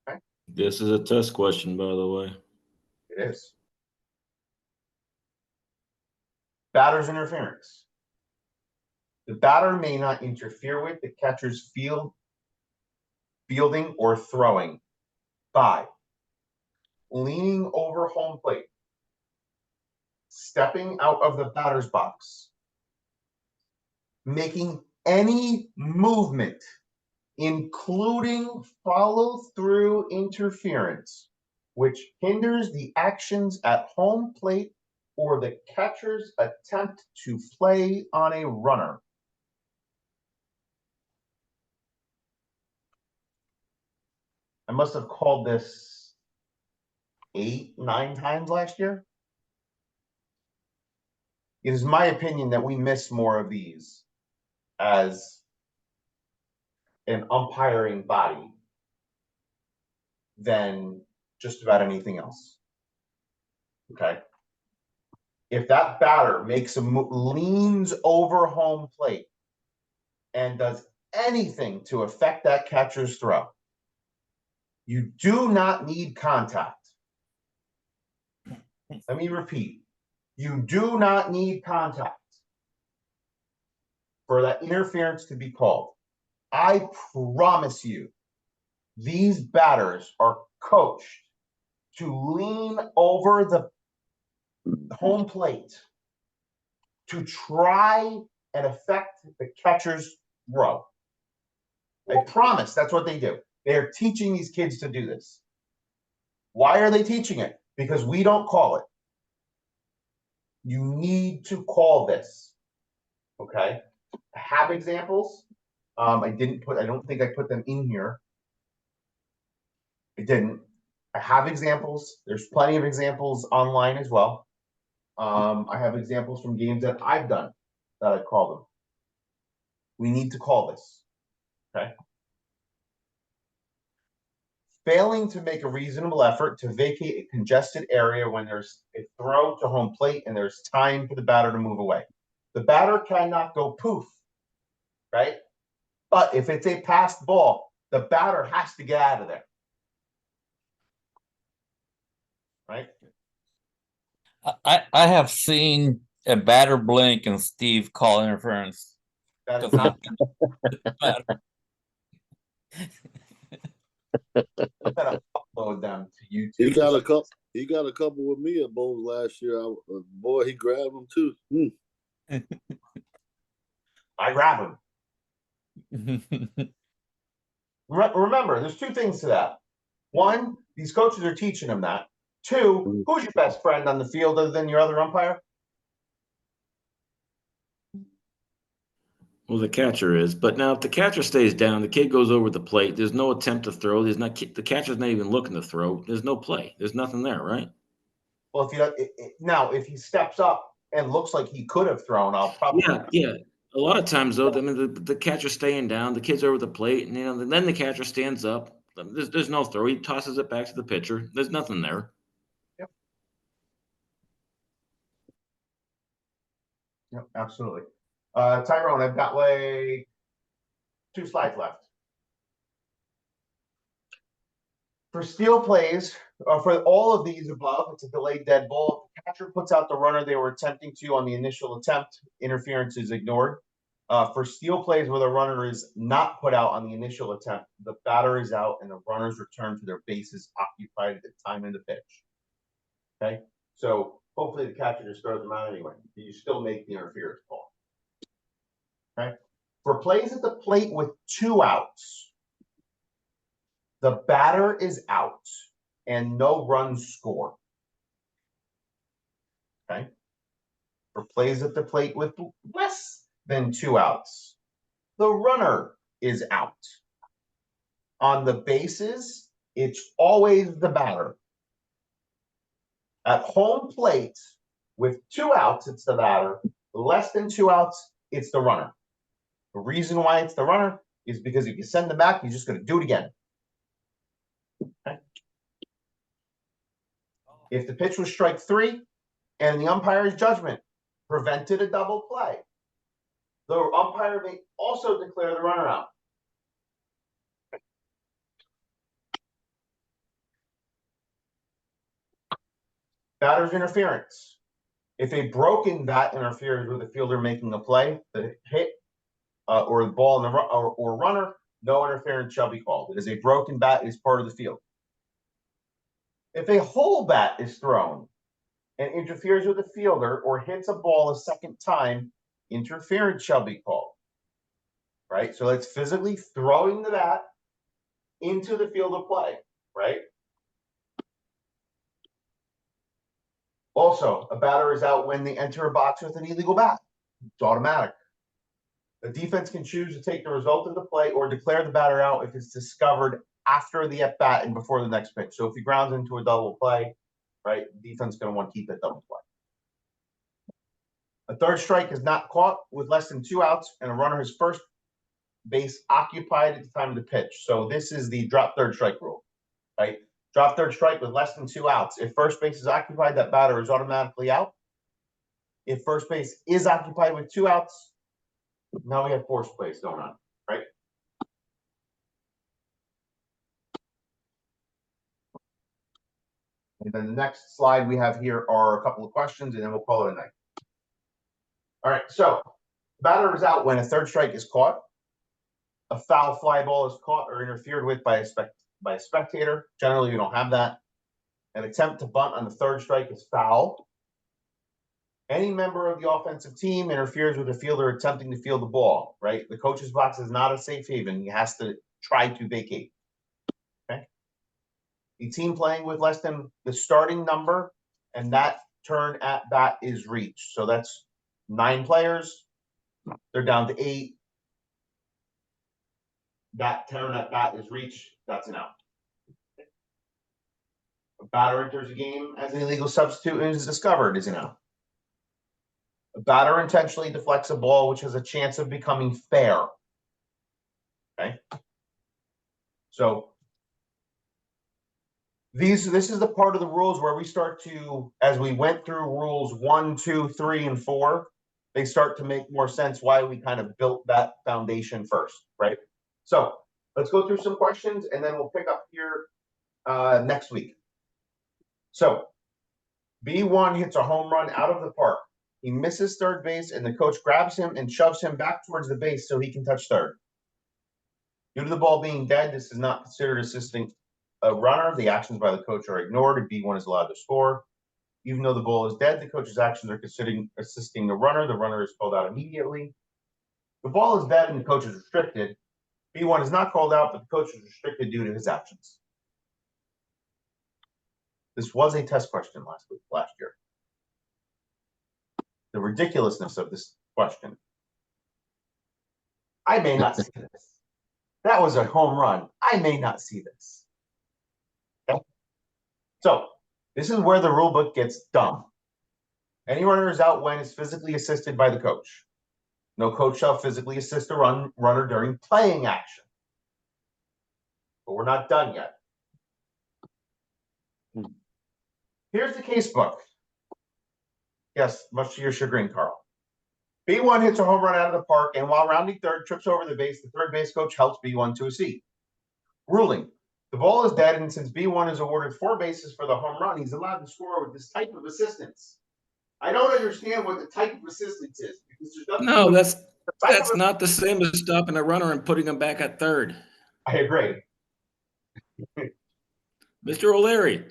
Okay? This is a test question, by the way. It is. Batter's interference. The batter may not interfere with the catcher's fielding or throwing by leaning over home plate, stepping out of the batter's box, making any movement, including follow-through interference, which hinders the actions at home plate or the catcher's attempt to play on a runner. I must have called this 8, 9 times last year. It is my opinion that we miss more of these as an umpiring body than just about anything else. Okay. If that batter makes a leans over home plate and does anything to affect that catcher's throw, you do not need contact. Let me repeat. You do not need contact for that interference to be called. I promise you, these batters are coached to lean over the home plate to try and affect the catcher's throw. I promise that's what they do. They're teaching these kids to do this. Why are they teaching it? Because we don't call it. You need to call this. Okay? I have examples. I don't think I put them in here. I didn't. I have examples. There's plenty of examples online as well. I have examples from games that I've done that I call them. We need to call this. Okay? Failing to make a reasonable effort to vacate a congested area when there's a throw to home plate and there's time for the batter to move away. The batter cannot go poof, right? But if it's a passed ball, the batter has to get out of there. Right? I have seen a batter blink and Steve call interference. That is not. I'm gonna upload them to YouTube. He got a couple with me at Bowls last year. Boy, he grabbed them too. I grab him. Remember, there's two things to that. One, these coaches are teaching them that. Two, who's your best friend on the field other than your other umpire? Well, the catcher is, but now if the catcher stays down, the kid goes over the plate. There's no attempt to throw. The catcher's not even looking to throw. There's no play. There's nothing there, right? Well, if he steps up and looks like he could have thrown, I'll probably yeah. A lot of times though, I mean, the catcher's staying down, the kid's over the plate, and then the catcher stands up. There's no throw. He tosses it back to the pitcher. There's nothing there. Yep, absolutely. Tyrone, I've got like 2 slides left. For steal plays, for all of these above, it's a delayed dead ball. If the catcher puts out the runner they were attempting to on the initial attempt, interference is ignored. For steal plays where the runner is not put out on the initial attempt, the batter is out and the runners return to their bases occupied at the time of the pitch. Okay, so hopefully the catcher just throws them out anyway. You still make the interference call. Okay, for plays at the plate with 2 outs, the batter is out and no runs scored. Okay. For plays at the plate with less than 2 outs, the runner is out. On the bases, it's always the batter. At home plate with 2 outs, it's the batter. Less than 2 outs, it's the runner. The reason why it's the runner is because if you send them back, you're just going to do it again. Okay. If the pitch was strike 3 and the umpire's judgment prevented a double play, the umpire may also declare the runner out. Batter's interference. If a broken bat interferes with a fielder making a play, the hit or the ball in the or runner, no interference shall be called. It is a broken bat is part of the field. If a whole bat is thrown and interferes with the fielder or hits a ball a second time, interference shall be called. Right? So that's physically throwing the bat into the field of play, right? Also, a batter is out when they enter a box with an illegal bat. It's automatic. The defense can choose to take the result of the play or declare the batter out if it's discovered after the at-bat and before the next pitch. So if he grounds into a double play, right, defense is going to want to keep that double play. A third strike is not caught with less than 2 outs and a runner is first base occupied at the time of the pitch. So this is the drop third strike rule, right? Drop third strike with less than 2 outs. If first base is occupied, that batter is automatically out. If first base is occupied with 2 outs, now we have forced plays going on, right? And then the next slide we have here are a couple of questions, and then we'll call it a night. All right, so batter is out when a third strike is caught, a foul fly ball is caught or interfered with by a spectator. Generally, you don't have that. An attempt to bunt on the third strike is foul. Any member of the offensive team interferes with a fielder attempting to field the ball, right? The coach's box is not a safe haven. He has to try to vacate. Okay. A team playing with less than the starting number and that turn at bat is reached. So that's 9 players. They're down to 8. That turn at bat is reached. That's an out. A batter enters a game as an illegal substitute and is discovered is an out. A batter intentionally deflects a ball which has a chance of becoming fair. Okay. So this is the part of the rules where we start to, as we went through rules 1, 2, 3, and 4, they start to make more sense why we kind of built that foundation first, right? So let's go through some questions and then we'll pick up here next week. So B1 hits a home run out of the park. He misses third base, and the coach grabs him and shoves him back towards the base so he can touch third. Due to the ball being dead, this is not considered assisting a runner. The actions by the coach are ignored, and B1 is allowed to score. Even though the ball is dead, the coach's actions are considering assisting the runner. The runner is called out immediately. The ball is dead, and the coach is restricted. B1 is not called out, but the coach is restricted due to his actions. This was a test question last year. The ridiculousness of this question. I may not see this. That was a home run. I may not see this. Okay? So this is where the rule book gets dumb. Any runner is out when is physically assisted by the coach. No coach shall physically assist a runner during playing action. But we're not done yet. Here's the case book. Yes, much to your chagrin, Carl. B1 hits a home run out of the park, and while rounding third, trips over the base. The third base coach helps B1 to a seat. Ruling. The ball is dead, and since B1 is awarded 4 bases for the home run, he's allowed to score with this type of assistance. I don't understand what the type of assistance is. Because there's No, that's not the same as stopping a runner and putting him back at third. I agree. Mr. O'Leary.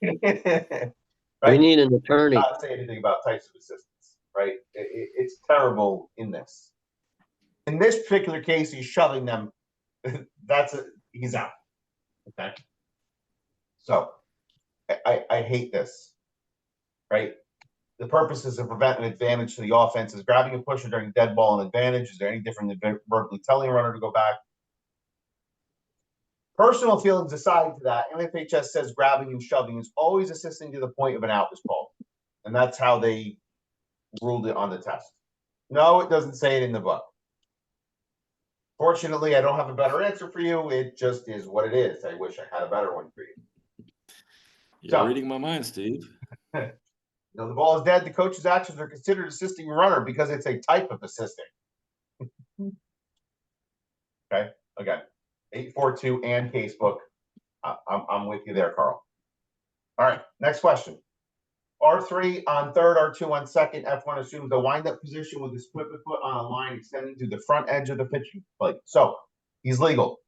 Right? We need an attorney. Not say anything about types of assistance, right? It's terrible in this. In this particular case, he's shoving them. He's out. Okay. So I hate this, right? The purpose is to prevent an advantage to the offense. Is grabbing a pusher during dead ball an advantage? Is there any different than verbally telling a runner to go back? Personal feelings aside to that, MFHS says grabbing and shoving is always assisting to the point of an out is called. And that's how they ruled it on the test. No, it doesn't say it in the book. Fortunately, I don't have a better answer for you. It just is what it is. I wish I had a better one for you. You're reading my mind, Steve. The ball is dead. The coach's actions are considered assisting a runner because it's a type of assisting. Okay, again. 842 and casebook. I'm with you there, Carl. All right, next question. R3 on third, R2 on second. F1 assumes the windup position with the split foot on a line extending to the front edge of the pitching plate. So he's legal,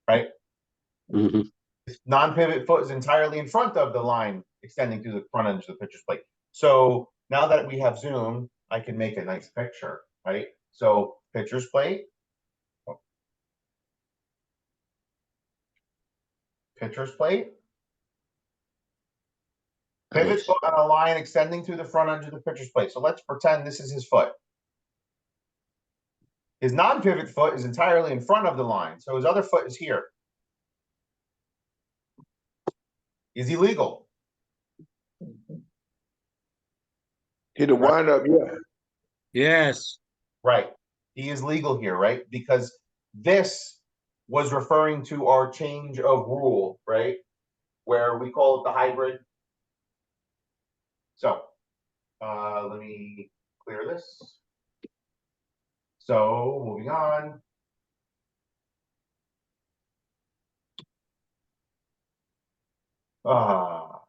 right? Mm-hmm. His non-pivot foot is entirely in front of the line extending to the front edge of the pitcher's plate. So now that we have Zoom, I can make a nice picture, right? So pitcher's plate. Pitcher's plate. Pivot foot on a line extending through the front edge of the pitcher's plate. So let's pretend this is his foot. His non-pivot foot is entirely in front of the line. So his other foot is here. Is he legal? Hit a windup, yeah. Yes. Right. He is legal here, right? Because this was referring to our change of rule, right? Where we call it the hybrid. So let me clear this. So moving on.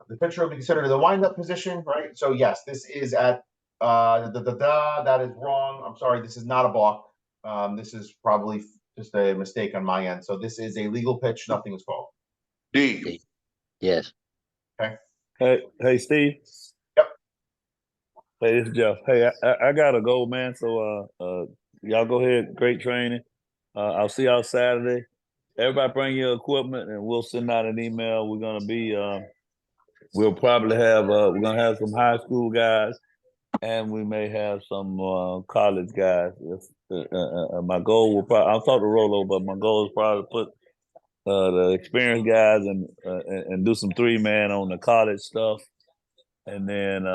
The pitcher will be considered the windup position, right? So yes, this is at that is wrong. I'm sorry, this is not a balk. This is probably just a mistake on my end. So this is a legal pitch. Nothing is called. D. Yes. Okay. Hey, Steve. Yep. Hey, this is Jeff. Hey, I gotta go, man. So y'all go ahead. Great training. I'll see y'all Saturday. Everybody bring your equipment, and we'll send out an email. We're gonna be we'll probably have we're gonna have some high school guys, and we may have some college guys. My goal will probably, I'll talk to Rolo, but my goal is probably to put the experienced guys and do some 3-man on the college stuff, and then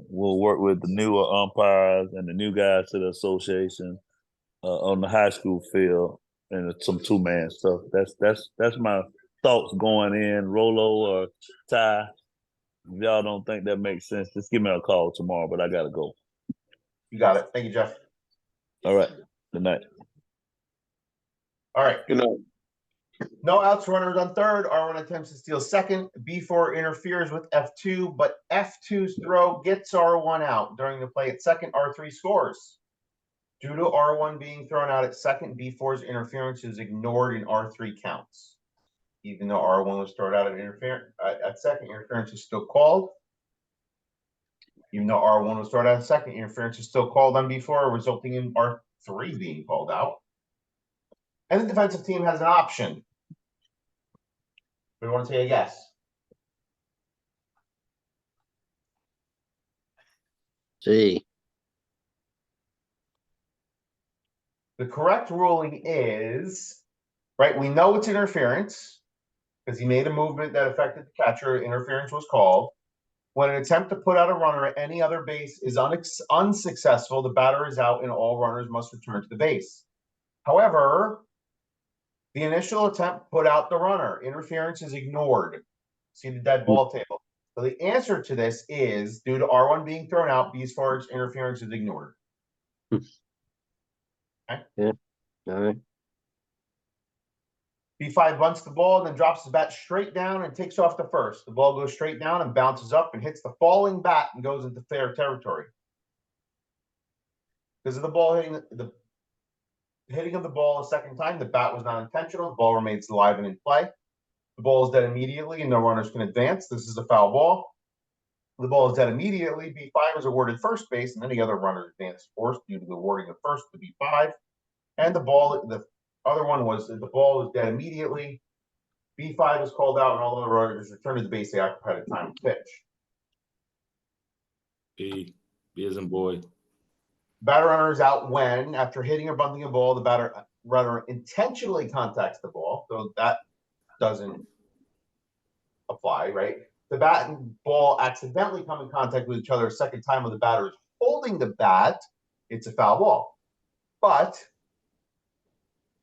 we'll work with the newer umpires and the new guys to the association on the high school field and some 2-man stuff. That's my thoughts going in. Rolo or Ty, if y'all don't think that makes sense, just give me a call tomorrow. But I gotta go. You got it. Thank you, Jeff. All right. Good night. All right. Good night. No outs, runners on third. R1 attempts to steal second. B4 interferes with F2, but F2's throw gets R1 out. During the play at second, R3 scores. Due to R1 being thrown out at second, B4's interference is ignored and R3 counts. Even though R1 was thrown out at second, interference is still called. Even though R1 was thrown out at second, interference is still called on B4, resulting in R3 being called out. And the defensive team has an option. We want to say a yes. Gee. The correct ruling is, right, we know it's interference because he made a movement that affected the catcher. Interference was called. When an attempt to put out a runner at any other base is unsuccessful, the batter is out and all runners must return to the base. However, the initial attempt put out the runner. Interference is ignored. See the dead ball table. So the answer to this is, due to R1 being thrown out, B4's interference is ignored. Okay. Yeah. All right. B5 bunts the ball, then drops the bat straight down and takes off the first. The ball goes straight down and bounces up and hits the falling bat and goes into fair territory. Because of the ball hitting the hitting of the ball a second time, the bat was not intentional. The ball remains alive and in play. The ball is dead immediately and no runners can advance. This is a foul ball. The ball is dead immediately. B5 is awarded first base, and any other runner advanced forced due to the awarding of first to B5. And the other one was the ball was dead immediately. B5 is called out, and all the runners return to the base. They occupied a time to pitch. B as in boy. Batter runner is out when, after hitting or bunting a ball, the batter runner intentionally contacts the ball. So that doesn't apply, right? The bat and ball accidentally come in contact with each other a second time when the batter is holding the bat. It's a foul ball. But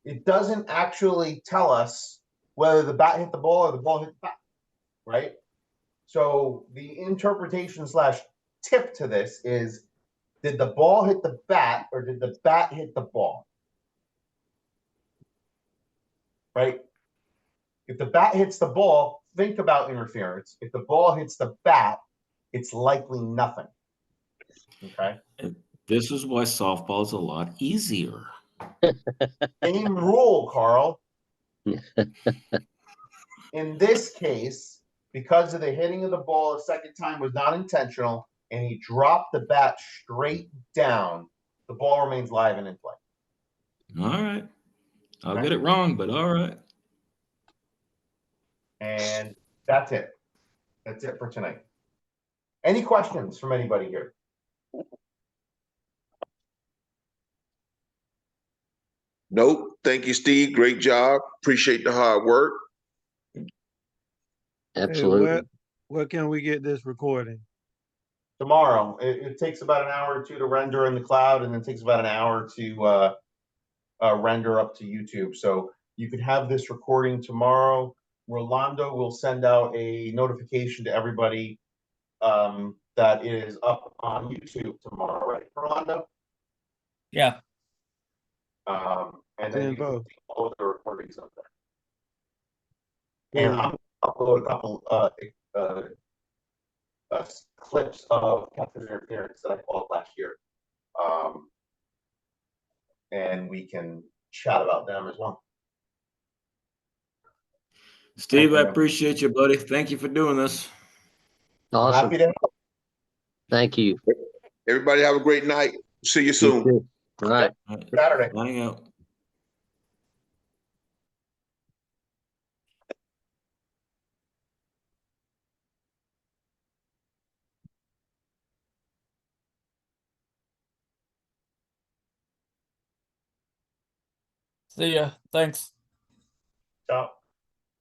it doesn't actually tell us whether the bat hit the ball or the ball hit the bat, right? So the interpretation / tip to this is, did the ball hit the bat or did the bat hit the ball? Right? If the bat hits the ball, think about interference. If the ball hits the bat, it's likely nothing. Okay? And this is why softball is a lot easier. Same rule, Carl. In this case, because of the hitting of the ball a second time was not intentional, and he dropped the bat straight down, the ball remains live and in play. All right. I'll get it wrong, but all right. And that's it. That's it for tonight. Any questions from anybody here? Nope. Thank you, Steve. Great job. Appreciate the hard work. Absolutely. Hey, where can we get this recording? Tomorrow. It takes about an hour or two to render in the cloud, and then it takes about an hour to render up to YouTube. So you can have this recording tomorrow. Rolando will send out a notification to everybody that it is up on YouTube tomorrow, right, Rolando? Yeah. And then you can see all of the recordings up there. And I'm upload a couple clips of catcher interference that I called last year. And we can chat about them as well. Steve, I appreciate you, buddy. Thank you for doing this. Awesome. Happy to help. Thank you. Everybody have a great night. See you soon. All right. Saturday. Signing out. See ya. Thanks. Ciao.